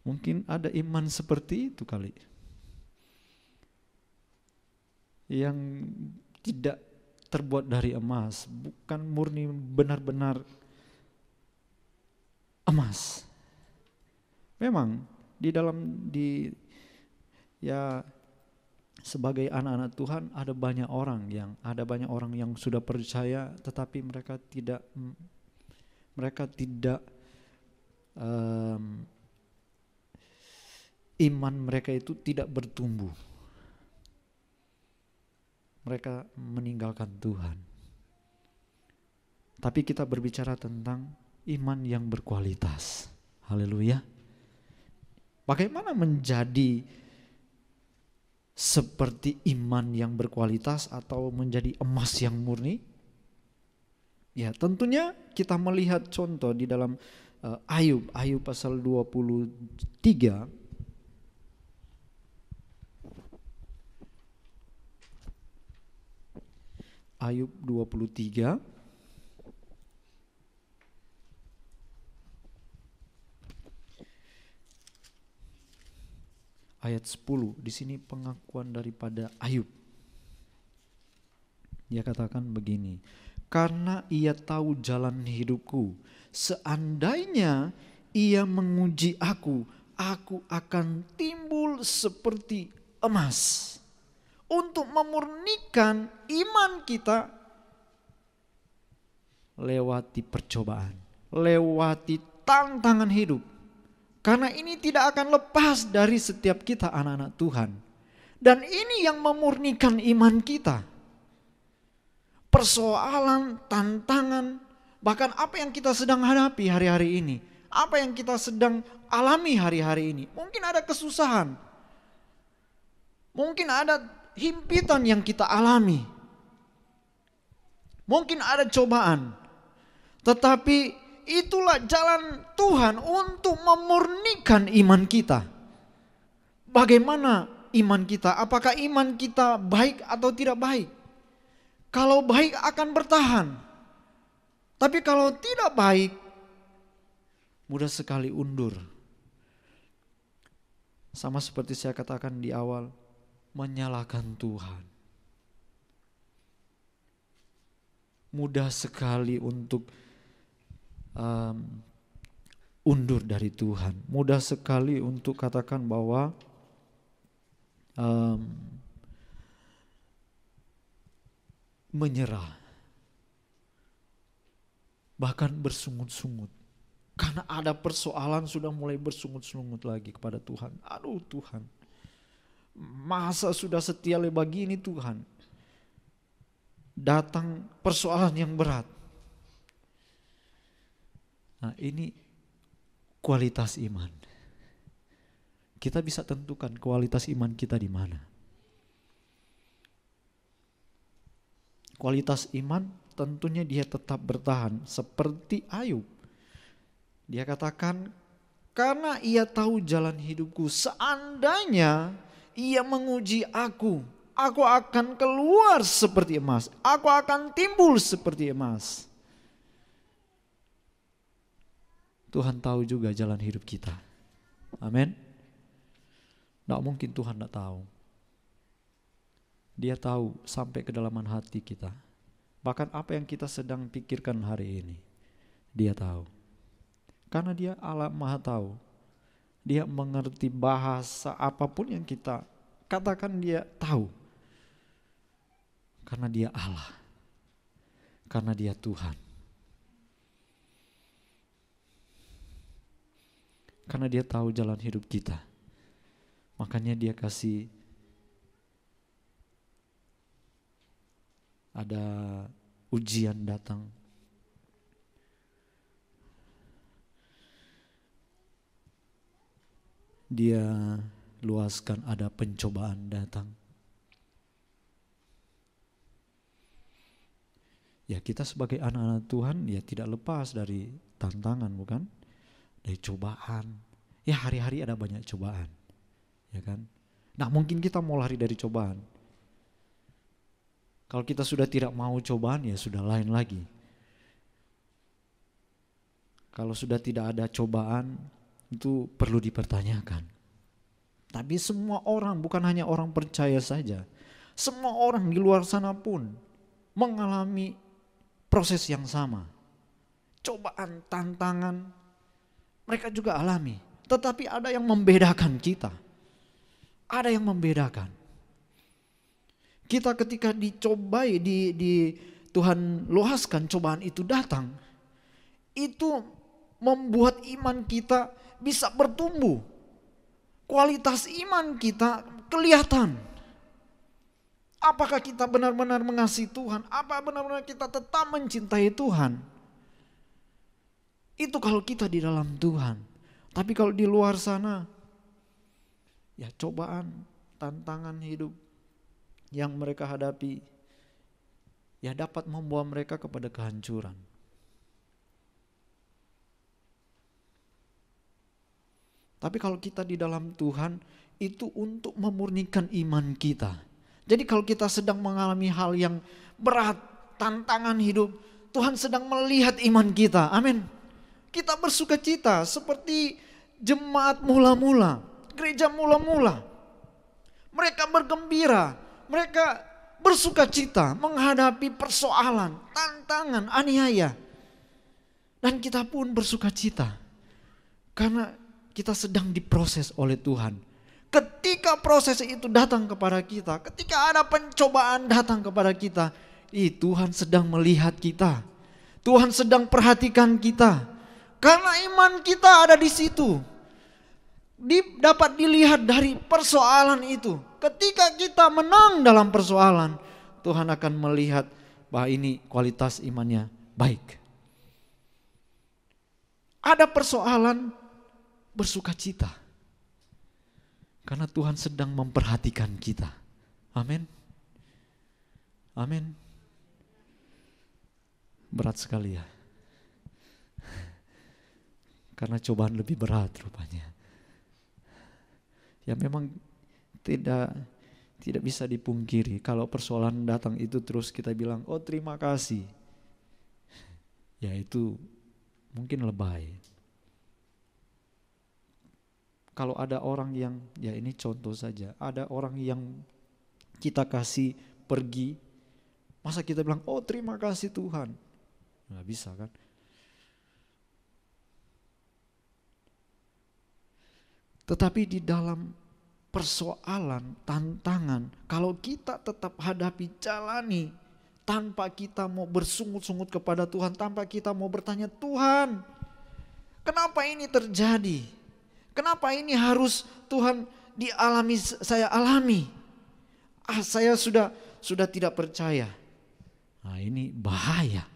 Mungkin ada iman seperti itu kali, yang tidak terbuat dari emas, bukan murni benar-benar emas. Memang ya sebagai anak-anak Tuhan ada banyak orang yang sudah percaya, tetapi mereka tidak iman mereka itu tidak bertumbuh. Mereka meninggalkan Tuhan. Tapi kita berbicara tentang iman yang berkualitas. Haleluya. Bagaimana menjadi seperti iman yang berkualitas atau menjadi emas yang murni? Ya, tentunya kita melihat contoh di dalam Ayub pasal 23. Ayub 23 ayat 10. Di sini pengakuan daripada Ayub. Dia katakan begini, karena ia tahu jalan hidupku, seandainya ia menguji aku akan timbul seperti emas. Untuk memurnikan iman kita lewati percobaan, lewati tantangan hidup. Karena ini tidak akan lepas dari setiap kita anak-anak Tuhan. Dan ini yang memurnikan iman kita. Persoalan, tantangan, bahkan apa yang kita sedang hadapi hari-hari ini, apa yang kita sedang alami hari-hari ini. Mungkin ada kesusahan, mungkin ada himpitan yang kita alami, mungkin ada cobaan, tetapi itulah jalan Tuhan untuk memurnikan iman kita. Bagaimana iman kita? Apakah iman kita baik atau tidak baik? Kalau baik akan bertahan, tapi kalau tidak baik mudah sekali undur. Sama seperti saya katakan di awal, menyalahkan Tuhan. Mudah sekali untuk undur dari Tuhan. Mudah sekali untuk katakan bahwa menyerah. Bahkan bersungut-sungut. Karena ada persoalan sudah mulai bersungut-sungut lagi kepada Tuhan. Aduh Tuhan, masa sudah setia begini Tuhan, datang persoalan yang berat. Nah, ini kualitas iman. Kita bisa tentukan kualitas iman kita di mana. Kualitas iman tentunya dia tetap bertahan seperti Ayub. Dia katakan, karena ia tahu jalan hidupku, seandainya ia menguji aku akan keluar seperti emas, aku akan timbul seperti emas. Tuhan tahu juga jalan hidup kita. Amin. Tidak mungkin Tuhan tidak tahu. Dia tahu sampai kedalaman hati kita. Bahkan apa yang kita sedang pikirkan hari ini, Dia tahu. Karena Dia Allah Maha Tahu. Dia mengerti bahasa apapun yang kita Katakan dia tahu. Karena dia Allah. Karena dia Tuhan. Karena dia tahu jalan hidup kita. Makanya dia kasih ada ujian datang. Dia luaskan ada pencobaan datang. Ya, kita sebagai anak-anak Tuhan ya tidak lepas dari tantangan, bukan? Dari cobaan. Ya, hari-hari ada banyak cobaan. Ya kan? Nah, mungkin kita mau lari dari cobaan. Kalau kita sudah tidak mau cobaan ya sudah lain lagi. Kalau sudah tidak ada cobaan itu perlu dipertanyakan. Tapi semua orang, bukan hanya orang percaya saja, semua orang di luar sana pun mengalami proses yang sama. Cobaan, tantangan, mereka juga alami. Tetapi ada yang membedakan kita. Ada yang membedakan. Kita ketika dicobai, di Tuhan luaskan cobaan itu datang, itu membuat iman kita bisa bertumbuh. Kualitas iman kita kelihatan. Apakah kita benar-benar mengasihi Tuhan? Apa benar-benar kita tetap mencintai Tuhan? Itu kalau kita di dalam Tuhan. Tapi kalau di luar sana, ya cobaan, tantangan hidup yang mereka hadapi, ya dapat membawa mereka kepada kehancuran. Tapi kalau kita di dalam Tuhan, itu untuk memurnikan iman kita. Jadi kalau kita sedang mengalami hal yang berat, tantangan hidup, Tuhan sedang melihat iman kita. Amin. Kita bersuka cita seperti jemaat mula-mula, gereja mula-mula. Mereka bergembira, mereka bersuka cita menghadapi persoalan, tantangan, aniaya. Dan kita pun bersuka cita karena kita sedang diproses oleh Tuhan. Ketika proses itu datang kepada kita, ketika ada pencobaan datang kepada kita, Tuhan sedang melihat kita. Tuhan sedang perhatikan kita. Karena iman kita ada di situ. Dapat dilihat dari persoalan itu. Ketika kita menang dalam persoalan, Tuhan akan melihat bahwa ini kualitas imannya baik. Ada persoalan, bersuka cita. Karena Tuhan sedang memperhatikan kita. Amin. Amin. Berat sekali ya. Karena cobaan lebih berat rupanya. Ya memang tidak bisa dipungkiri. Kalau persoalan datang itu terus kita bilang, oh terima kasih. Ya itu mungkin lebay. Kalau ada orang yang, ya ini contoh saja, ada orang yang kita kasih pergi, masa kita bilang, oh terima kasih Tuhan. Nggak bisa kan. Tetapi di dalam persoalan, tantangan, kalau kita tetap hadapi, jalani, tanpa kita mau bersungut-sungut kepada Tuhan, tanpa kita mau bertanya, Tuhan, kenapa ini terjadi? Kenapa ini harus Tuhan dialami, saya alami? Saya sudah tidak percaya. Nah ini bahaya.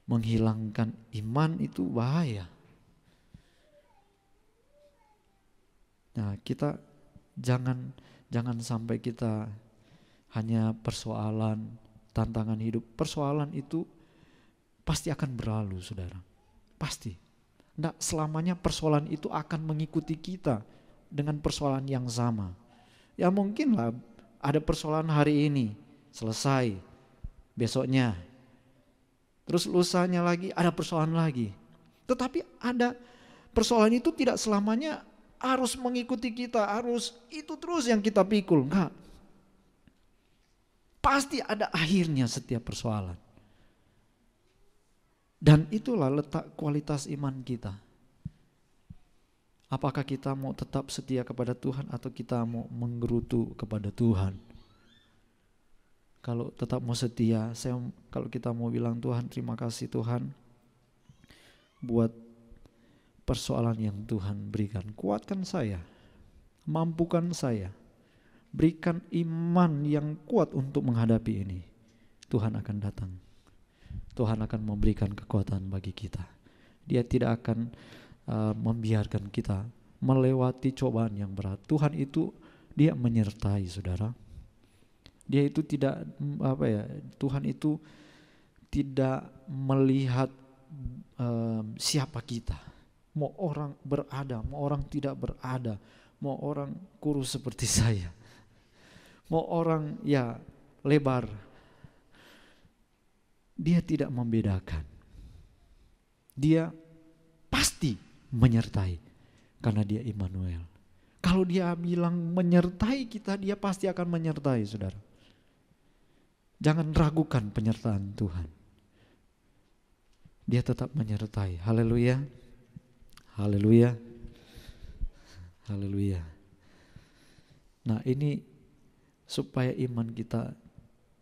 Menghilangkan iman itu bahaya. Nah kita jangan sampai kita hanya persoalan, tantangan hidup. Persoalan itu pasti akan berlalu, saudara. Pasti. Tidak selamanya persoalan itu akan mengikuti kita dengan persoalan yang sama. Ya mungkinlah ada persoalan hari ini selesai, besoknya, terus lusanya lagi ada persoalan lagi. Tetapi ada persoalan itu tidak selamanya harus mengikuti kita, harus itu terus yang kita pikul. Enggak. Pasti ada akhirnya setiap persoalan. Dan itulah letak kualitas iman kita. Apakah kita mau tetap setia kepada Tuhan atau kita mau menggerutu kepada Tuhan? Kalau tetap mau setia, kalau kita mau bilang Tuhan terima kasih Tuhan buat persoalan yang Tuhan berikan. Kuatkan saya, mampukan saya, berikan iman yang kuat untuk menghadapi ini. Tuhan akan datang. Tuhan akan memberikan kekuatan bagi kita. Dia tidak akan membiarkan kita melewati cobaan yang berat. Tuhan itu dia menyertai saudara. Dia itu tidak Tuhan itu tidak melihat siapa kita. Mau orang berada, mau orang tidak berada, mau orang kurus seperti saya, mau orang ya lebar. Dia tidak membedakan. Dia pasti menyertai karena dia Immanuel. Kalau dia bilang menyertai kita, dia pasti akan menyertai saudara. Jangan ragukan penyertaan Tuhan. Dia tetap menyertai. Haleluya. Haleluya. Haleluya. Nah, ini supaya iman kita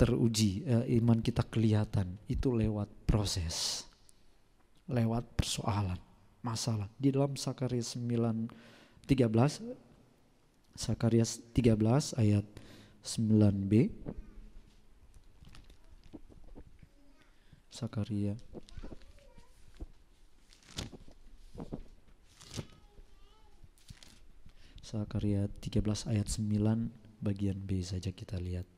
teruji, iman kita kelihatan, itu lewat proses. Lewat persoalan, masalah. Di dalam Zakarias 9:13, Zakarias 13 ayat 9b. Zakarias Zakarias 13 ayat 9 bagian B saja kita lihat.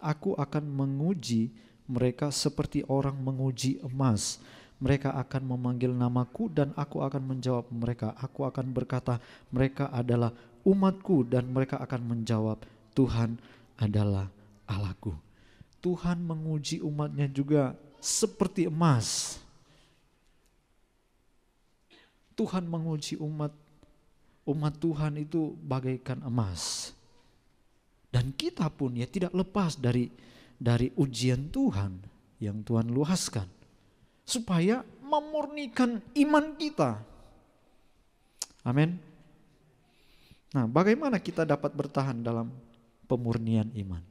Aku akan menguji mereka seperti orang menguji emas. Mereka akan memanggil namaku dan aku akan menjawab mereka. Aku akan berkata mereka adalah umatku dan mereka akan menjawab Tuhan adalah Allahku. Tuhan menguji umatnya juga seperti emas. Tuhan menguji umat Tuhan itu bagaikan emas. Dan kita pun ya tidak lepas dari ujian Tuhan yang Tuhan luaskan supaya memurnikan iman kita. Amin. Nah, bagaimana kita dapat bertahan dalam pemurnian iman?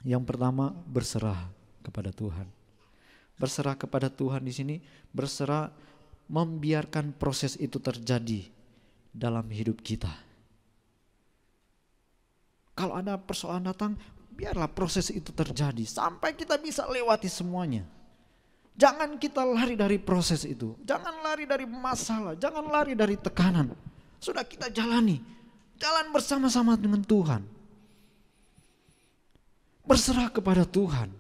Yang pertama, berserah kepada Tuhan. Berserah kepada Tuhan di sini, berserah membiarkan proses itu terjadi dalam hidup kita. Kalau ada persoalan datang, biarlah proses itu terjadi sampai kita bisa lewati semuanya. Jangan kita lari dari proses itu. Jangan lari dari masalah, jangan lari dari tekanan. Sudah kita jalani. Jalan bersama-sama dengan Tuhan. Berserah kepada Tuhan.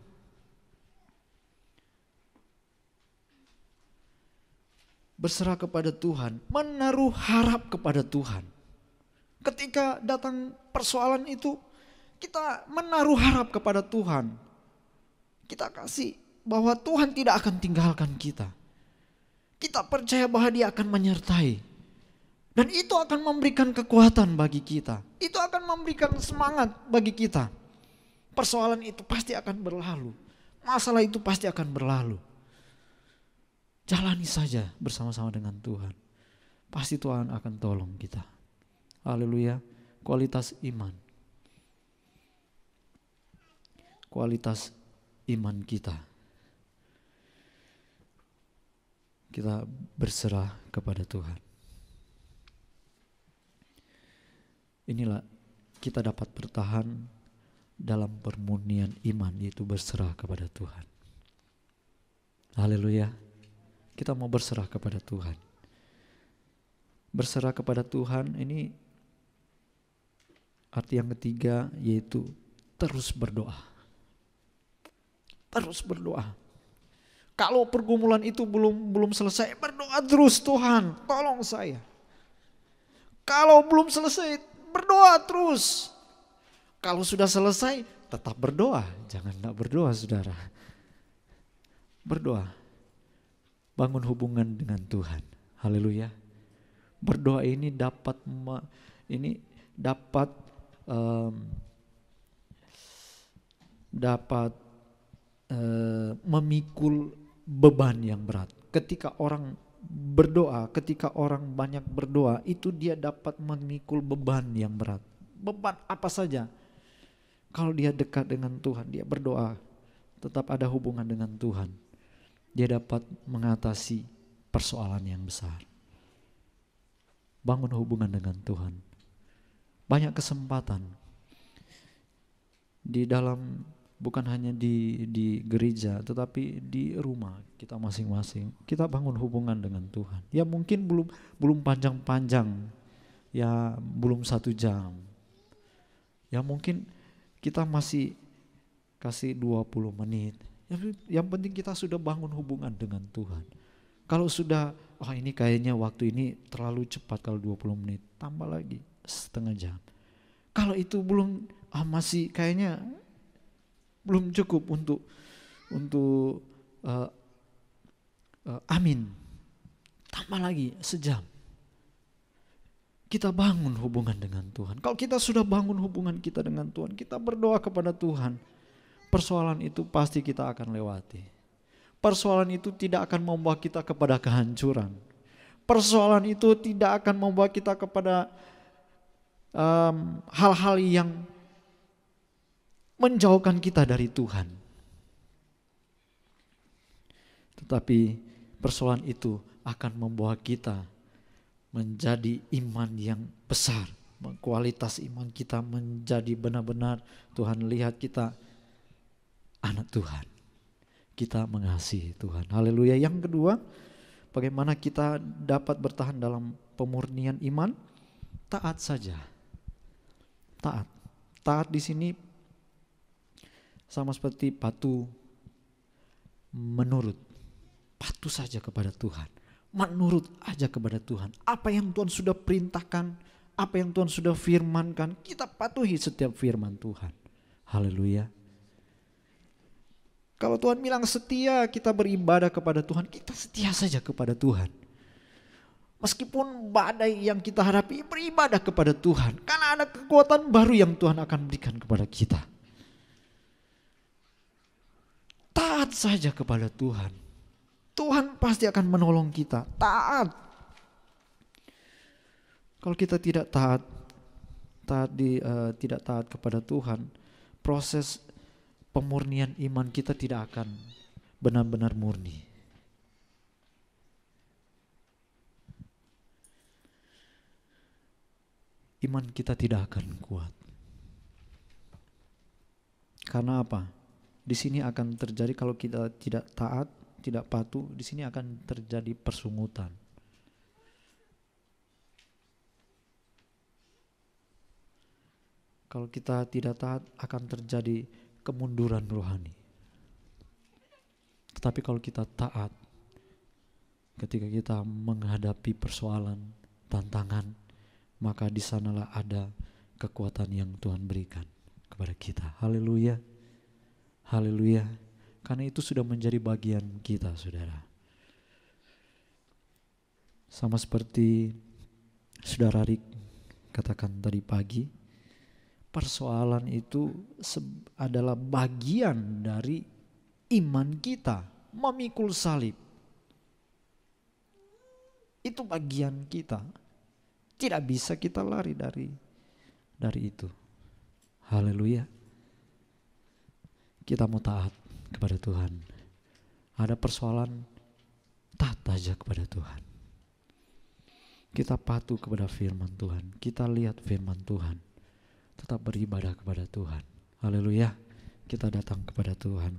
Berserah kepada Tuhan, menaruh harap kepada Tuhan. Ketika datang persoalan itu, kita menaruh harap kepada Tuhan. Kita kasih bahwa Tuhan tidak akan tinggalkan kita. Kita percaya bahwa Dia akan menyertai. Dan itu akan memberikan kekuatan bagi kita. Itu akan memberikan semangat bagi kita. Persoalan itu pasti akan berlalu. Masalah itu pasti akan berlalu. Jalani saja bersama-sama dengan Tuhan. Pasti Tuhan akan tolong kita. Haleluya. Kualitas iman. Kualitas iman kita. Kita berserah kepada Tuhan. Inilah kita dapat bertahan dalam permurnian iman, yaitu berserah kepada Tuhan. Haleluya. Kita mau berserah kepada Tuhan. Berserah kepada Tuhan ini arti yang ketiga, yaitu terus berdoa. Terus berdoa. Kalau pergumulan itu belum selesai, berdoa terus, Tuhan tolong saya. Kalau belum selesai, berdoa terus. Kalau sudah selesai, tetap berdoa. Jangan tidak berdoa, saudara. Berdoa. Bangun hubungan dengan Tuhan. Haleluya. Berdoa ini dapat memikul beban yang berat. Ketika orang berdoa, ketika orang banyak berdoa, itu dia dapat memikul beban yang berat. Beban apa saja. Kalau dia dekat dengan Tuhan, dia berdoa, tetap ada hubungan dengan Tuhan, dia dapat mengatasi persoalan yang besar. Bangun hubungan dengan Tuhan. Banyak kesempatan di dalam, bukan hanya di gereja, tetapi di rumah kita masing-masing. Kita bangun hubungan dengan Tuhan. Ya mungkin belum panjang-panjang, ya belum 1 jam. Ya mungkin kita masih kasih 20 menit. Yang penting kita sudah bangun hubungan dengan Tuhan. Kalau sudah, ini kayaknya waktu ini terlalu cepat kalau 20 menit, tambah lagi setengah jam. Kalau itu belum, masih kayaknya belum cukup untuk amin, tambah lagi sejam. Kita bangun hubungan dengan Tuhan. Kalau kita sudah bangun hubungan kita dengan Tuhan, kita berdoa kepada Tuhan, persoalan itu pasti kita akan lewati. Persoalan itu tidak akan membawa kita kepada kehancuran. Persoalan itu tidak akan membawa kita kepada hal-hal yang menjauhkan kita dari Tuhan. Tetapi persoalan itu akan membawa kita menjadi iman yang besar. Kualitas iman kita menjadi benar-benar Tuhan lihat kita anak Tuhan. Kita mengasihi Tuhan. Haleluya. Yang kedua, bagaimana kita dapat bertahan dalam pemurnian iman? Taat saja. Taat. Taat di sini sama seperti patuh, menurut. Patuh saja kepada Tuhan. Menurut aja kepada Tuhan. Apa yang Tuhan sudah perintahkan, apa yang Tuhan sudah firmankan, kita patuhi setiap firman Tuhan. Haleluya. Kalau Tuhan bilang setia, kita beribadah kepada Tuhan, kita setia saja kepada Tuhan. Meskipun badai yang kita hadapi, beribadah kepada Tuhan. Karena ada kekuatan baru yang Tuhan akan berikan kepada kita. Taat saja kepada Tuhan. Tuhan pasti akan menolong kita. Taat. Kalau kita tidak tidak taat kepada Tuhan, proses pemurnian iman kita tidak akan benar-benar murni. Iman kita tidak akan kuat. Karena apa? Di sini akan terjadi kalau kita tidak taat, tidak patuh, di sini akan terjadi persungutan. Kalau kita tidak taat akan terjadi kemunduran rohani. Tetapi kalau kita taat, ketika kita menghadapi persoalan, tantangan, maka di sanalah ada kekuatan yang Tuhan berikan kepada kita. Haleluya. Haleluya. Karena itu sudah menjadi bagian kita, saudara. Sama seperti saudara Rik katakan tadi pagi, persoalan itu adalah bagian dari iman kita, memikul salib. Itu bagian kita. Tidak bisa kita lari dari itu. Haleluya. Kita mau taat kepada Tuhan. Ada persoalan, taat aja kepada Tuhan. Kita patuh kepada firman Tuhan. Kita lihat firman Tuhan. Tetap beribadah kepada Tuhan. Haleluya. Kita datang kepada Tuhan.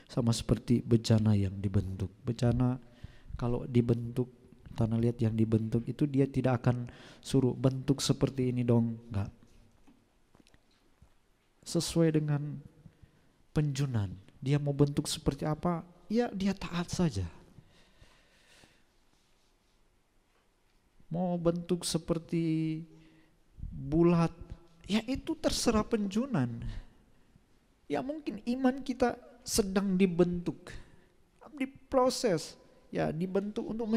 Sama seperti bejana yang dibentuk. Bejana kalau dibentuk, tanah liat yang dibentuk itu dia tidak akan suruh bentuk seperti ini dong. Enggak. Sesuai dengan penjunan. Dia mau bentuk seperti apa, ya dia taat saja. Mau bentuk seperti bulat, ya itu terserah penjunan. Ya mungkin iman kita sedang dibentuk, diproses, ya dibentuk untuk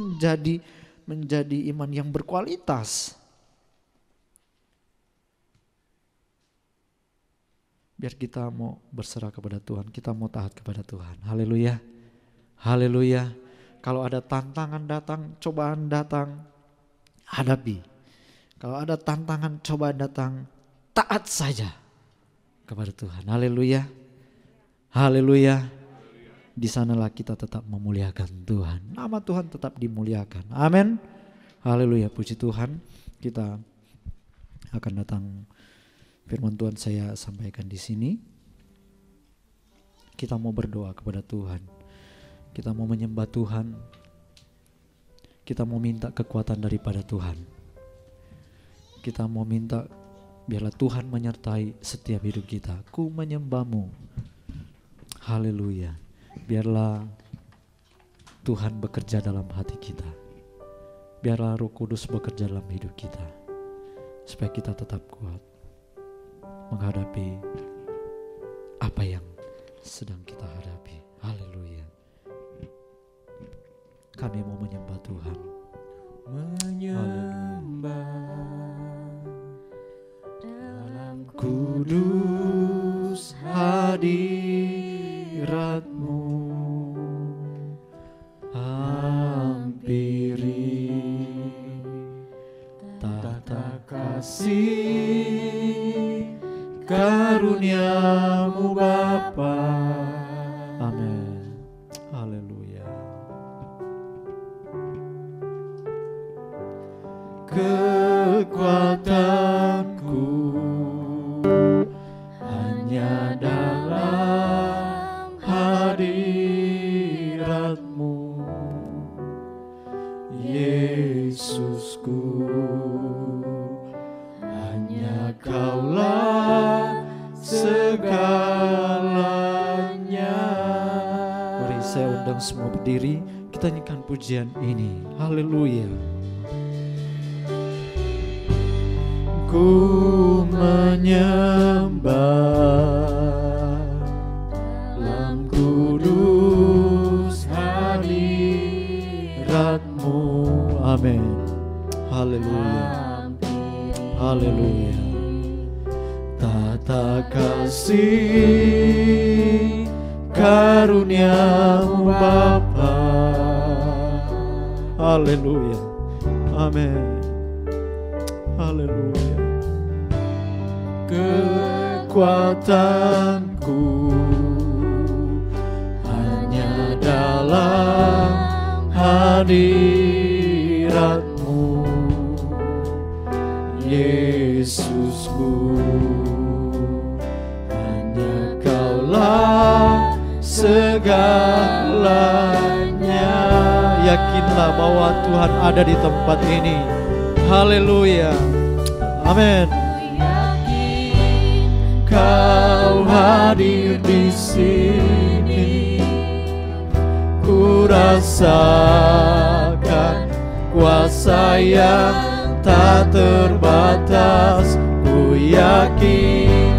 menjadi iman yang berkualitas. Biar kita mau berserah kepada Tuhan, kita mau taat kepada Tuhan. Haleluya. Haleluya. Kalau ada tantangan datang, cobaan datang, hadapi. Kalau ada tantangan, cobaan datang, taat saja kepada Tuhan. Haleluya. Haleluya. Di sanalah kita tetap memuliakan Tuhan. Nama Tuhan tetap dimuliakan. Amin. Haleluya. Puji Tuhan. Kita akan datang, firman Tuhan saya sampaikan di sini. Kita mau berdoa kepada Tuhan. Kita mau menyembah Tuhan. Kita mau minta kekuatan daripada Tuhan. Kita mau minta biarlah Tuhan menyertai setiap hidup kita. Ku menyembah-Mu. Haleluya. Biarlah Tuhan bekerja dalam hati kita. Biarlah Roh Kudus bekerja dalam hidup kita. Supaya kita tetap kuat menghadapi apa yang sedang kita hadapi. Haleluya. Kami mau menyembah Tuhan. Menyembah dalam kudus hadirat-Mu, hampiri tata kasih karunia-Mu Bapa. Amin. Haleluya. Kekuatanku hanya dalam hadirat-Mu, Yesusku, hanya Kaulah segalanya. Mari saya undang semua berdiri, kita nyanyikan pujian ini. Haleluya. Ku menyembah dalam kudus hadirat-Mu. Amin. Haleluya. Haleluya. Tata kasih karunia-Mu Bapa. Haleluya. Amin. Haleluya. Kekuatanku hanya dalam hadirat-Mu, Yesusku, hanya Kaulah segalanya. Yakinlah bahwa Tuhan ada di tempat ini. Haleluya. Amin. Kau hadir di sini, ku rasakan kuasa yang tak terbatas. Ku yakin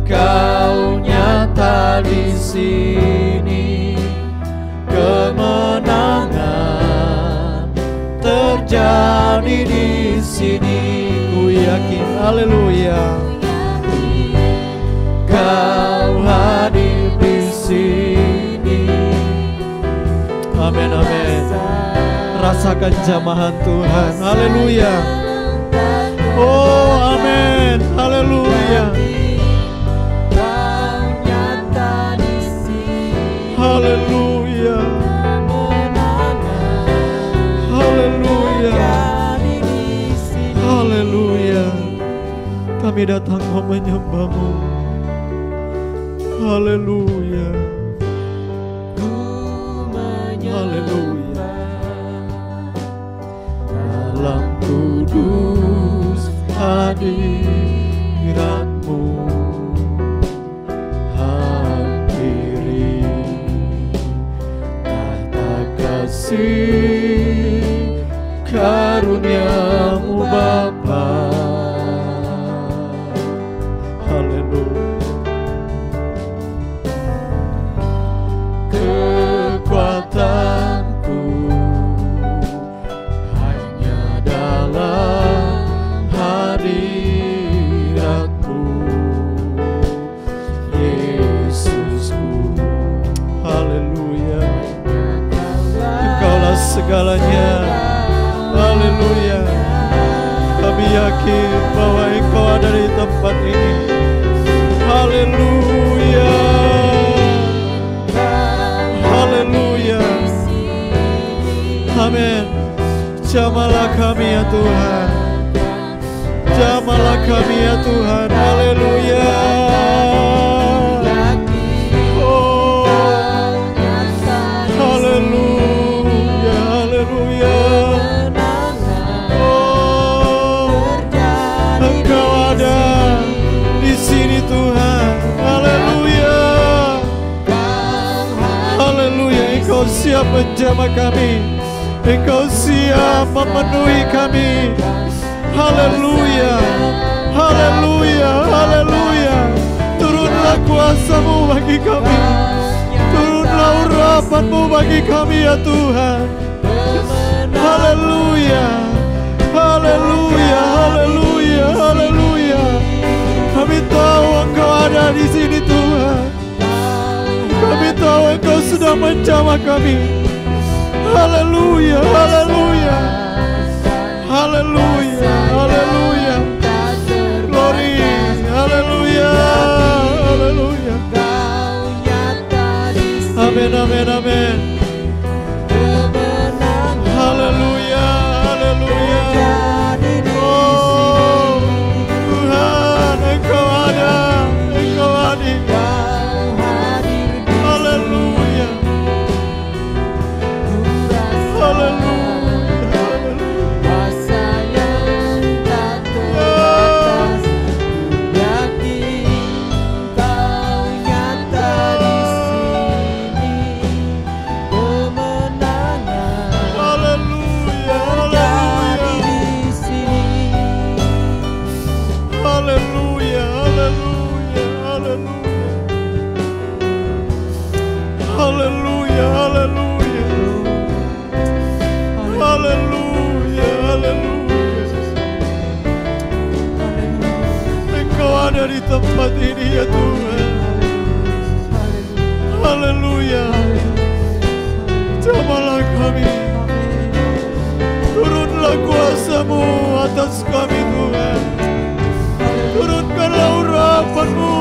Kau nyata di sini, kemenangan terjadi di sini. Ku yakin, haleluya. Kau hadir di sini. Amin, amin. Rasakan jamahan Tuhan. Haleluya. Oh, amin. Haleluya. Haleluya. Haleluya. Haleluya. Kami datang mau menyembah-Mu. Haleluya. Haleluya. Dalam kudus hadirat-Mu, hampiri tata kasih karunia-Mu Bapa. Haleluya. Kekuatanku hanya dalam hadirat-Mu, Yesusku. Haleluya. Engkaulah yakin bahwa Engkau ada di tempat ini. Haleluya. Haleluya. Amin. Jamahlah kami ya Tuhan. Jamahlah kami ya Tuhan. Haleluya. Oh, haleluya, haleluya. Oh, Engkau ada di sini Tuhan. Haleluya. Haleluya. Engkau siap menjamah kami. Engkau siap memenuhi kami. Haleluya, haleluya, haleluya. Turunlah kuasa-Mu bagi kami. Turunlah urapan-Mu bagi kami ya Tuhan. Haleluya, haleluya, haleluya, haleluya. Kami tahu Engkau ada di sini Tuhan. Kami tahu Engkau sudah menjamah kami. Haleluya, haleluya, haleluya, haleluya. Glory, haleluya, haleluya. Amin, amin, amin. Haleluya, haleluya. Oh, Tuhan, Engkau ada, Engkau hadir. Haleluya. Haleluya, haleluya. Haleluya, haleluya. Engkau ada di tempat ini ya Tuhan. Haleluya. Jamahlah kami. Turunlah kuasa-Mu atas kami Tuhan. Turunkanlah urapan-Mu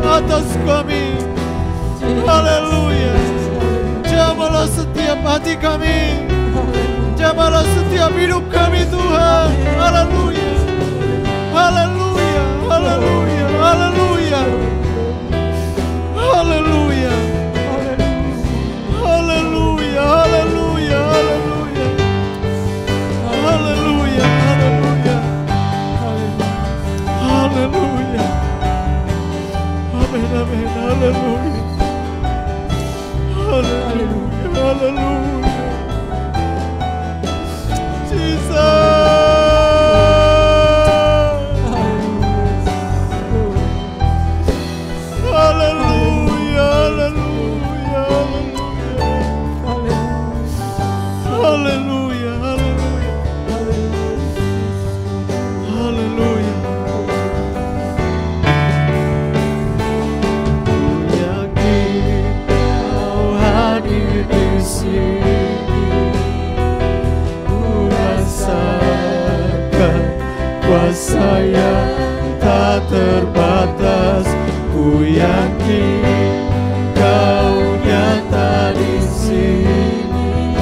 atas kami. Haleluya. Jamahlah setiap hati kami. Jamahlah setiap hidup kami Tuhan. Haleluya. Haleluya. Haleluya. Haleluya. Haleluya. Haleluya. Haleluya. Haleluya. Haleluya. Haleluya. Haleluya. Amin. Amin. Haleluya. Haleluya, haleluya. Jesus. Haleluya, haleluya, haleluya. Haleluya, haleluya. Kuasa yang tak terbatas, ku yakin Kau nyata di sini.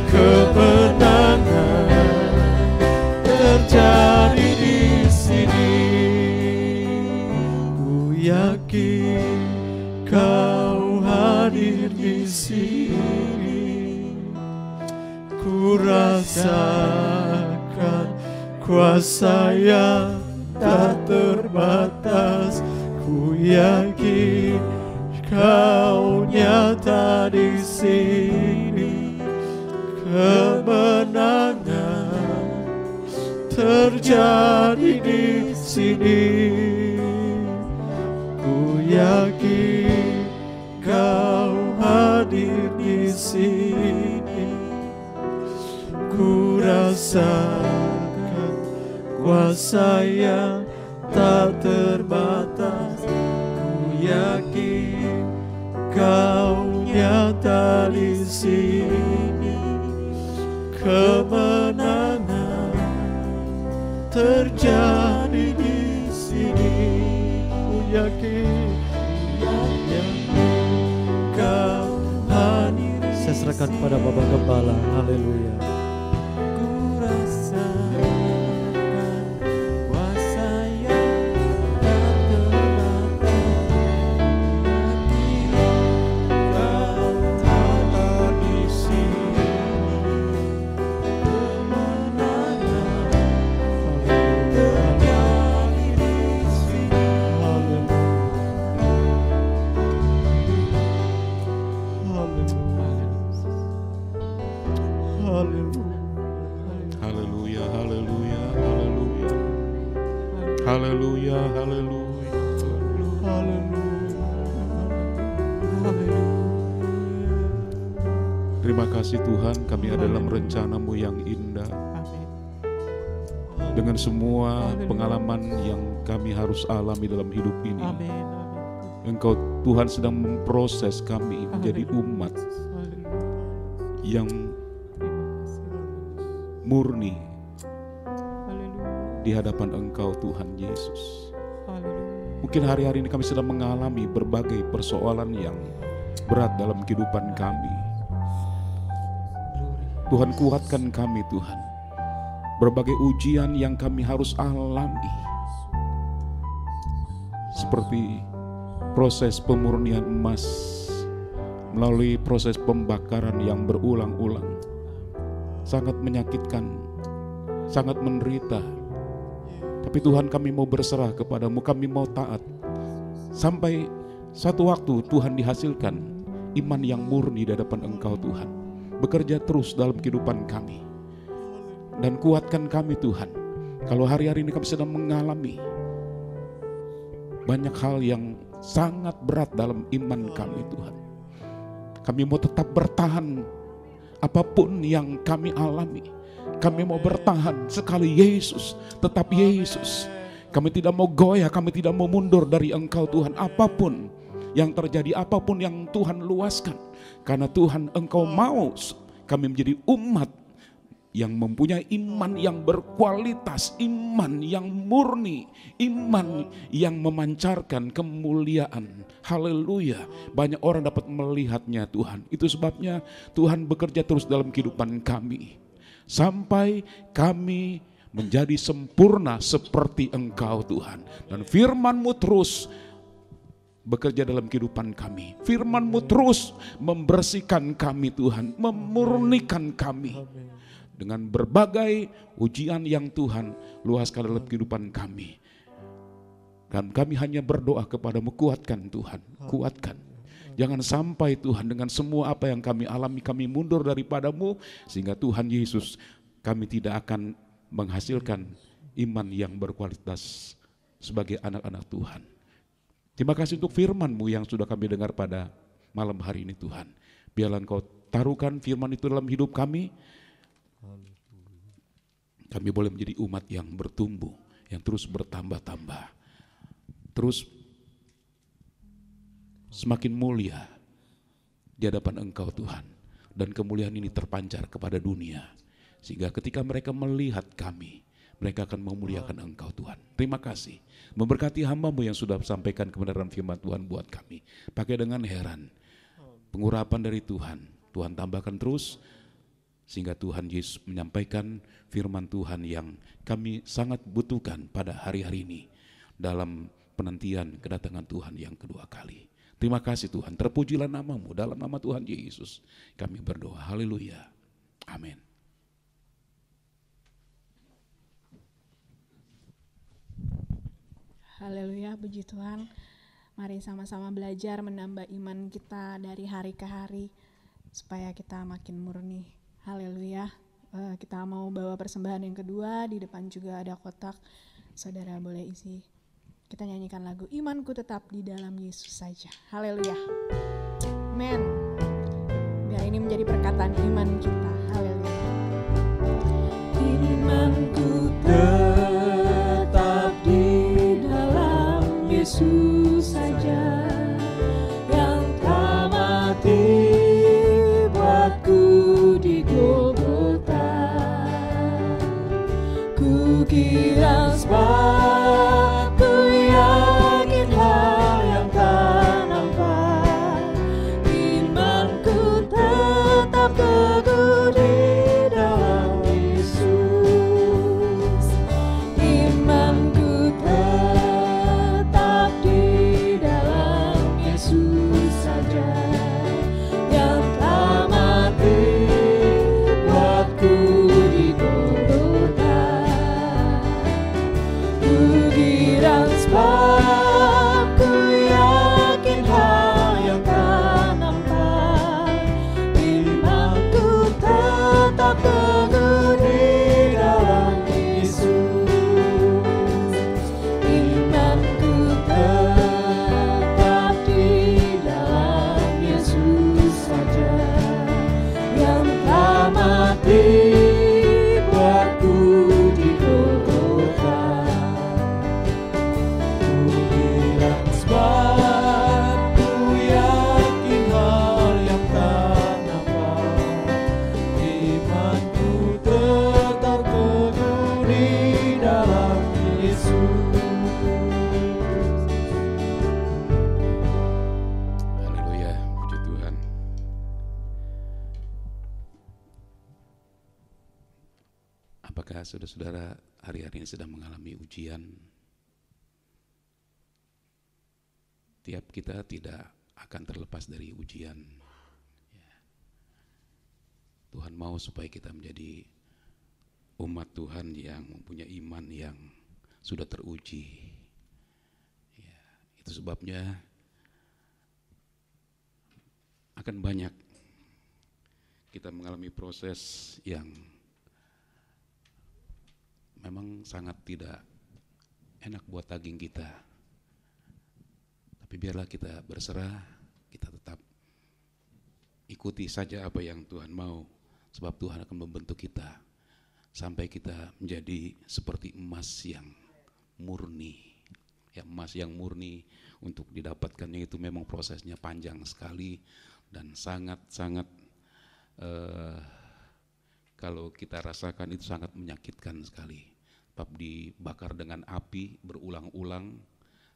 Kemenangan terjadi di sini. Ku yakin Kau hadir di sini. Ku rasakan kuasa yang tak terbatas, ku yakin Kau nyata di sini. Kemenangan terjadi di sini. Ku yakin Kau hadir di sini. Ku rasakan kuasa yang tak terbatas, ku yakin Kau nyata di sini. Kemenangan terjadi di sini. Ku yakin Kau hadir. Saya serahkan kepada Bapak Gembala. Haleluya. Ku rasakan kuasa yang tak terbatas. Kau ada di sini. Kemenangan terjadi di sini. Haleluya, haleluya, haleluya. Haleluya, haleluya. Terima kasih Tuhan, kami ada dalam rencana-Mu yang indah. Dengan semua pengalaman yang kami harus alami dalam hidup ini. Engkau Tuhan sedang memproses kami menjadi umat yang murni di hadapan Engkau Tuhan Yesus. Mungkin hari-hari ini kami sedang mengalami berbagai persoalan yang berat dalam kehidupan kami. Tuhan, kuatkan kami Tuhan. Berbagai ujian yang kami harus alami, seperti proses pemurnian emas melalui proses pembakaran yang berulang-ulang, sangat menyakitkan, sangat menderita. Tapi Tuhan, kami mau berserah kepadamu, kami mau taat. Sampai satu waktu Tuhan dihasilkan iman yang murni di hadapan Engkau Tuhan. Bekerja terus dalam kehidupan kami. Dan kuatkan kami Tuhan. Kalau hari-hari ini kami sedang mengalami banyak hal yang sangat berat dalam iman kami Tuhan. Kami mau tetap bertahan apapun yang kami alami. Kami mau bertahan sekali Yesus, tetap Yesus. Kami tidak mau goyah, kami tidak mau mundur dari Engkau Tuhan. Apapun yang terjadi, apapun yang Tuhan luaskan. Karena Tuhan, Engkau mau kami menjadi umat yang mempunyai iman yang berkualitas, iman yang murni, iman yang memancarkan kemuliaan. Haleluya. Banyak orang dapat melihatnya Tuhan. Itu sebabnya Tuhan bekerja terus dalam kehidupan kami. Sampai kami menjadi sempurna seperti Engkau Tuhan. Dan firman-Mu terus bekerja dalam kehidupan kami. Firman-Mu terus membersihkan kami Tuhan, memurnikan kami. Dengan berbagai ujian yang Tuhan luaskan dalam kehidupan kami. Dan kami hanya berdoa kepadamu, kuatkan Tuhan, kuatkan. Jangan sampai Tuhan dengan semua apa yang kami alami, kami mundur daripadamu. Sehingga Tuhan Yesus, kami tidak akan menghasilkan iman yang berkualitas sebagai anak-anak Tuhan. Terima kasih untuk firman-Mu yang sudah kami dengar pada malam hari ini Tuhan. Biarlah Engkau taruhkan firman itu dalam hidup kami. Kami boleh menjadi umat yang bertumbuh, yang terus bertambah-tambah. Terus semakin mulia di hadapan Engkau Tuhan. Dan kemuliaan ini terpancar kepada dunia. Sehingga ketika mereka melihat kami, mereka akan memuliakan Engkau Tuhan. Terima kasih. Memberkati hamba-Mu yang sudah sampaikan kebenaran firman Tuhan buat kami. Pakai dengan heran. Pengurapan dari Tuhan. Tuhan tambahkan terus. Sehingga Tuhan Yesus menyampaikan firman Tuhan yang kami sangat butuhkan pada hari-hari ini. Dalam penantian kedatangan Tuhan yang kedua kali. Terima kasih Tuhan. Terpujilah nama-Mu. Dalam nama Tuhan Yesus kami berdoa. Haleluya. Amin. Haleluya, puji Tuhan. Mari sama-sama belajar menambah iman kita dari hari ke hari supaya kita makin murni. Haleluya. Kita mau bawa persembahan yang kedua, di depan juga ada kotak. Saudara boleh isi. Kita nyanyikan lagu Imanku Tetap di Dalam Yesus Saja. Haleluya. Amen. Biar ini menjadi perkataan iman kita. Haleluya. Imanku tetap di dalam Yesus saja, yang telah mati buatku di Golgota. Ku Kukira sebab ku yakin hal yang tak nampak, imanku tetap teguh di dalam Yesus. Imanku tetap di dalam Yesus saja, yang telah mati buatku di Golgota. Kukira sebab ku yakin hal yang tak nampak, imanku tetap teguh di dalam Yesus. Imanku tetap di dalam Yesus saja, yang telah mati buatku di Golgota. Kukira sebab ku yakin hal yang tak nampak, imanku tetap teguh di dalam Yesus. Haleluya, puji Tuhan. Apakah saudara-saudara hari-hari ini sedang mengalami ujian? Tiap kita tidak akan terlepas dari ujian. Ya. Tuhan mau supaya kita menjadi umat Tuhan yang mempunyai iman yang sudah teruji. Ya, itu sebabnya akan banyak kita mengalami proses yang memang sangat tidak enak buat daging kita. Tapi biarlah kita berserah, kita tetap ikuti saja apa yang Tuhan mau, sebab Tuhan akan membentuk kita sampai kita menjadi seperti emas yang murni. Ya, emas yang murni untuk didapatkannya itu memang prosesnya panjang sekali dan sangat-sangat kalau kita rasakan itu sangat menyakitkan sekali. Sebab dibakar dengan api berulang-ulang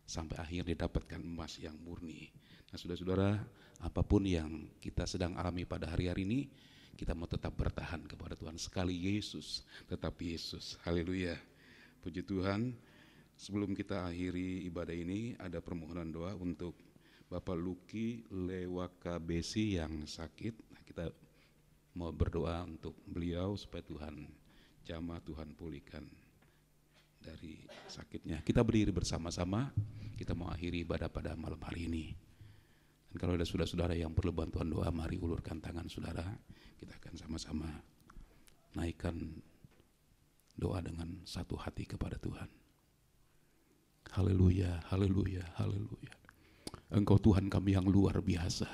sampai akhir didapatkan emas yang murni. Nah, saudara-saudara, apapun yang kita sedang alami pada hari-hari ini, kita mau tetap bertahan kepada Tuhan. Sekali Yesus, tetap Yesus. Haleluya. Puji Tuhan. Sebelum kita akhiri ibadah ini, ada permohonan doa untuk Bapak Luki Lewaka Besi yang sakit. Nah, kita mau berdoa untuk beliau supaya Tuhan jamah, Tuhan pulihkan dari sakitnya. Kita berdiri bersama-sama, kita mau akhiri ibadah pada malam hari ini. Dan kalau ada saudara-saudara yang perlu bantuan doa, mari ulurkan tangan saudara, kita akan sama-sama naikkan doa dengan satu hati kepada Tuhan. Haleluya, haleluya, haleluya. Engkau Tuhan kami yang luar biasa,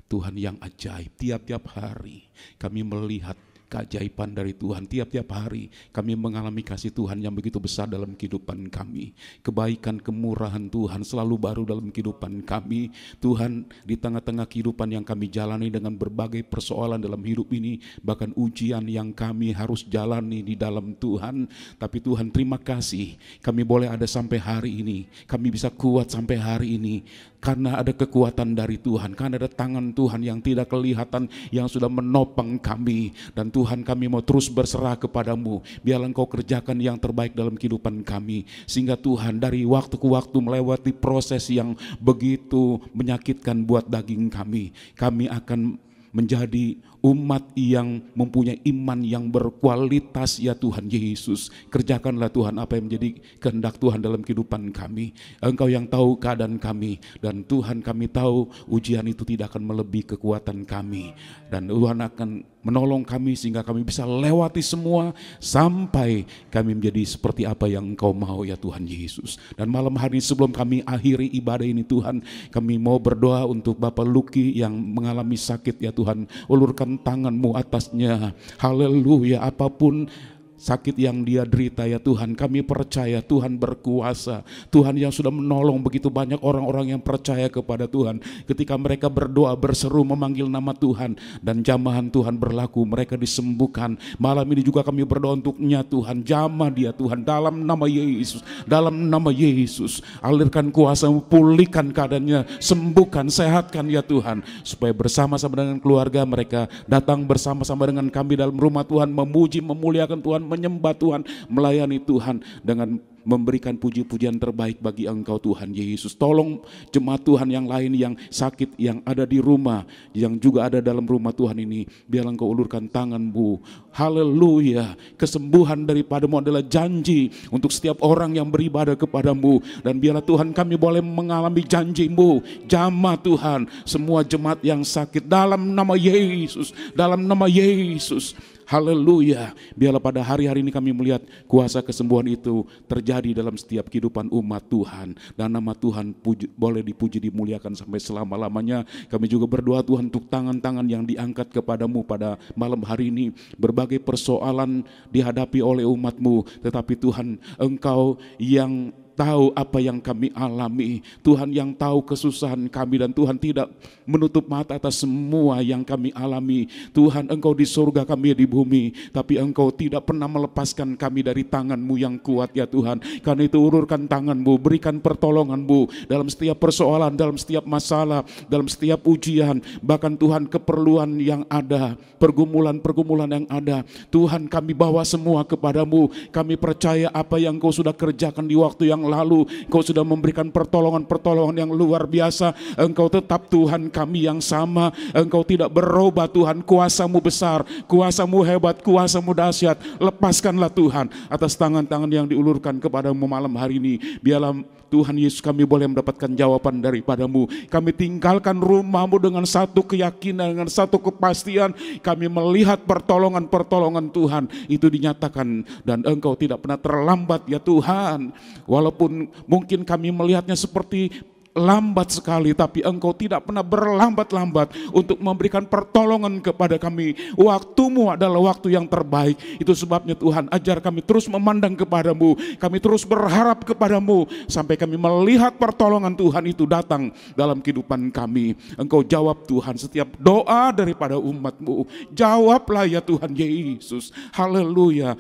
Tuhan yang ajaib. Tiap-tiap hari kami melihat keajaiban dari Tuhan. Tiap-tiap hari kami mengalami kasih Tuhan yang begitu besar dalam kehidupan kami. Kebaikan, kemurahan Tuhan selalu baru dalam kehidupan kami. Tuhan, di tengah-tengah kehidupan yang kami jalani dengan berbagai persoalan dalam hidup ini, bahkan ujian yang kami harus jalani di dalam Tuhan. Tapi Tuhan, terima kasih kami boleh ada sampai hari ini. Kami bisa kuat sampai hari ini karena ada kekuatan dari Tuhan, karena ada tangan Tuhan yang tidak kelihatan yang sudah menopang kami. Dan Tuhan, kami mau terus berserah kepadamu. Biarlah Engkau kerjakan yang terbaik dalam kehidupan kami, sehingga Tuhan dari waktu ke waktu melewati proses yang begitu menyakitkan buat daging kami, kami akan menjadi umat yang mempunyai iman yang berkualitas ya Tuhan Yesus. Kerjakanlah Tuhan apa yang menjadi kehendak Tuhan dalam kehidupan kami. Engkau yang tahu keadaan kami, dan Tuhan kami tahu ujian itu tidak akan melebihi kekuatan kami. Dan Tuhan akan menolong kami sehingga kami bisa lewati semua sampai kami menjadi seperti apa yang Engkau mau ya Tuhan Yesus. Dan malam hari sebelum kami akhiri ibadah ini Tuhan, kami mau berdoa untuk Bapak Luki yang mengalami sakit ya Tuhan. Ulurkan tangan-Mu atasnya. Haleluya. Apapun sakit yang dia derita ya Tuhan, kami percaya Tuhan berkuasa. Tuhan yang sudah menolong begitu banyak orang-orang yang percaya kepada Tuhan. Ketika mereka berdoa, berseru, memanggil nama Tuhan, dan jamahan Tuhan berlaku, mereka disembuhkan. Malam ini juga kami berdoa untuknya Tuhan, jamah dia Tuhan, dalam nama Yesus, dalam nama Yesus. Alirkan kuasa-Mu, pulihkan keadaannya, sembuhkan, sehatkan ya Tuhan. Supaya bersama-sama dengan keluarga mereka datang bersama-sama dengan kami dalam rumah Tuhan, memuji, memuliakan Tuhan, menyembah Tuhan, melayani Tuhan dengan memberikan puji-pujian terbaik bagi Engkau Tuhan Yesus. Tolong jemaat Tuhan yang lain yang sakit, yang ada di rumah, yang juga ada dalam rumah Tuhan ini, biar Engkau ulurkan tangan-Mu. Haleluya. Kesembuhan daripada-Mu adalah janji untuk setiap orang yang beribadah kepada-Mu, dan biarlah Tuhan kami boleh mengalami janji-Mu. Jamah Tuhan semua jemaat yang sakit dalam nama Yesus, dalam nama Yesus. Haleluya. Biarlah pada hari-hari ini kami melihat kuasa kesembuhan itu terjadi dalam setiap kehidupan umat Tuhan. Dan nama Tuhan boleh dipuji, dimuliakan sampai selama-lamanya. Kami juga berdoa Tuhan untuk tangan-tangan yang diangkat kepadamu pada malam hari ini. Berbagai persoalan dihadapi oleh umat-Mu, tetapi Tuhan Engkau yang tahu apa yang kami alami, Tuhan yang tahu kesusahan kami, dan Tuhan tidak menutup mata atas semua yang kami alami. Tuhan, Engkau di surga, kami di bumi, tapi Engkau tidak pernah melepaskan kami dari tangan-Mu yang kuat ya Tuhan. Karena itu ulurkan tangan-Mu, berikan pertolongan-Mu dalam setiap persoalan, dalam setiap masalah, dalam setiap ujian, bahkan Tuhan keperluan yang ada, pergumulan-pergumulan yang ada. Tuhan, kami bawa semua kepadamu. Kami percaya apa yang Engkau sudah kerjakan di waktu yang lalu. Engkau sudah memberikan pertolongan-pertolongan yang luar biasa. Engkau tetap Tuhan kami yang sama. Engkau tidak berubah Tuhan. Kuasa-Mu besar, Kuasa-Mu hebat, Kuasa-Mu dahsyat. Lepaskanlah Tuhan atas tangan-tangan yang diulurkan kepadamu malam hari ini. Biarlah Tuhan Yesus kami boleh mendapatkan jawaban daripada-Mu. Kami tinggalkan rumah-Mu dengan satu keyakinan, dengan satu kepastian. Kami melihat pertolongan-pertolongan Tuhan itu dinyatakan, dan Engkau tidak pernah terlambat ya Tuhan. Walaupun mungkin kami melihatnya seperti lambat sekali, tapi Engkau tidak pernah berlambat-lambat untuk memberikan pertolongan kepada kami. Waktu-Mu adalah waktu yang terbaik. Itu sebabnya Tuhan, ajar kami terus memandang kepadamu, kami terus berharap kepadamu, sampai kami melihat pertolongan Tuhan itu datang dalam kehidupan kami. Engkau jawab Tuhan setiap doa daripada umat-Mu. Jawablah ya Tuhan Yesus. Haleluya.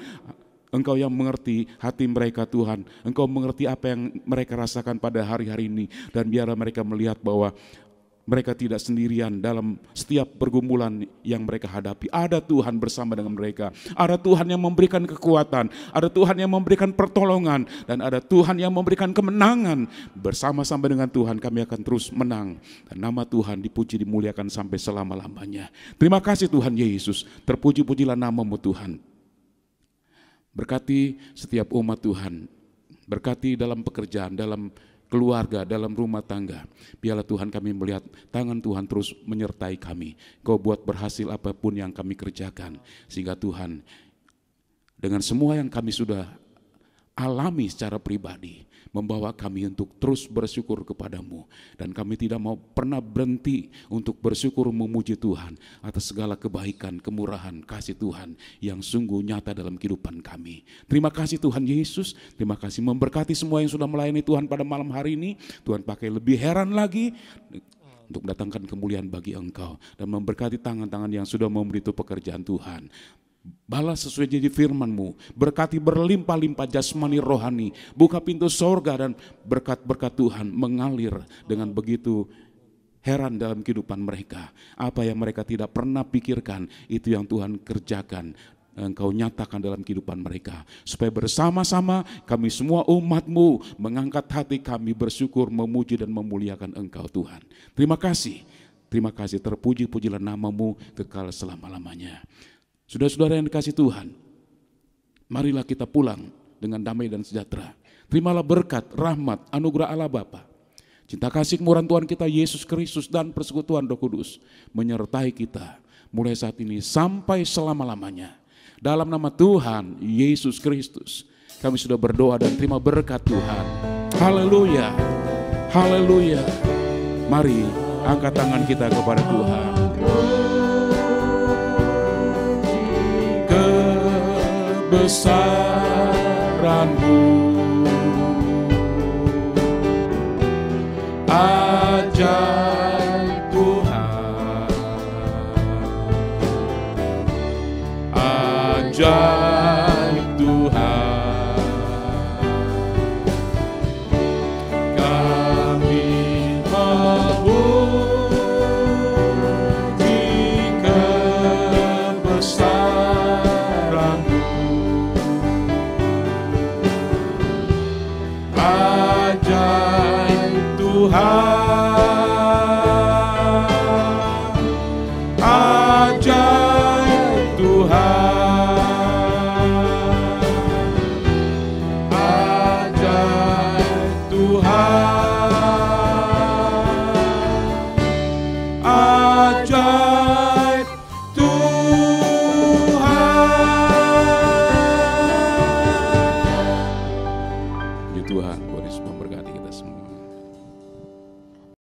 Engkau yang mengerti hati mereka Tuhan. Engkau mengerti apa yang mereka rasakan pada hari-hari ini. Dan biarlah mereka melihat bahwa mereka tidak sendirian dalam setiap pergumulan yang mereka hadapi. Ada Tuhan bersama dengan mereka. Ada Tuhan yang memberikan kekuatan. Ada Tuhan yang memberikan pertolongan. Dan ada Tuhan yang memberikan kemenangan. Bersama-sama dengan Tuhan kami akan terus menang. Dan nama Tuhan dipuji, dimuliakan sampai selama-lamanya. Terima kasih Tuhan Yesus. Terpuji-pujilah nama-Mu Tuhan. Berkati setiap umat Tuhan, berkati dalam pekerjaan, dalam keluarga, dalam rumah tangga. Biarlah Tuhan kami melihat tangan Tuhan terus menyertai kami. Kau buat berhasil apapun yang kami kerjakan. Sehingga Tuhan, dengan semua yang kami sudah alami secara pribadi, membawa kami untuk terus bersyukur kepadamu. Dan kami tidak mau pernah berhenti untuk bersyukur memuji Tuhan atas segala kebaikan, kemurahan, kasih Tuhan yang sungguh nyata dalam kehidupan kami. Terima kasih Tuhan Yesus, terima kasih memberkati semua yang sudah melayani Tuhan pada malam hari ini. Tuhan pakai lebih heran lagi untuk mendatangkan kemuliaan bagi Engkau. Dan memberkati tangan-tangan yang sudah memberi itu pekerjaan Tuhan. Balas sesuai jadi firman-Mu, berkati berlimpah-limpah jasmani rohani, buka pintu sorga dan berkat-berkat Tuhan mengalir dengan begitu heran dalam kehidupan mereka. Apa yang mereka tidak pernah pikirkan, itu yang Tuhan kerjakan, Engkau nyatakan dalam kehidupan mereka. Supaya bersama-sama kami semua umat-Mu mengangkat hati kami bersyukur, memuji dan memuliakan Engkau Tuhan. Terima kasih, terpuji-pujilah nama-Mu kekal selama-lamanya. Saudara-saudara yang dikasih Tuhan, marilah kita pulang dengan damai dan sejahtera. Terimalah berkat, rahmat, anugerah Allah Bapa, cinta kasih kemurahan Tuhan kita Yesus Kristus dan persekutuan Roh Kudus menyertai kita mulai saat ini sampai selama-lamanya. Dalam nama Tuhan Yesus Kristus kami sudah berdoa dan terima berkat Tuhan. Haleluya, haleluya. Mari angkat tangan kita kepada Tuhan. kebesaran-Mu. Ajaib Tuhan, ajaib Tuhan, kami memuji kebesaran-Mu. Ajaib Tuhan, ajaib Tuhan, ajaib Tuhan.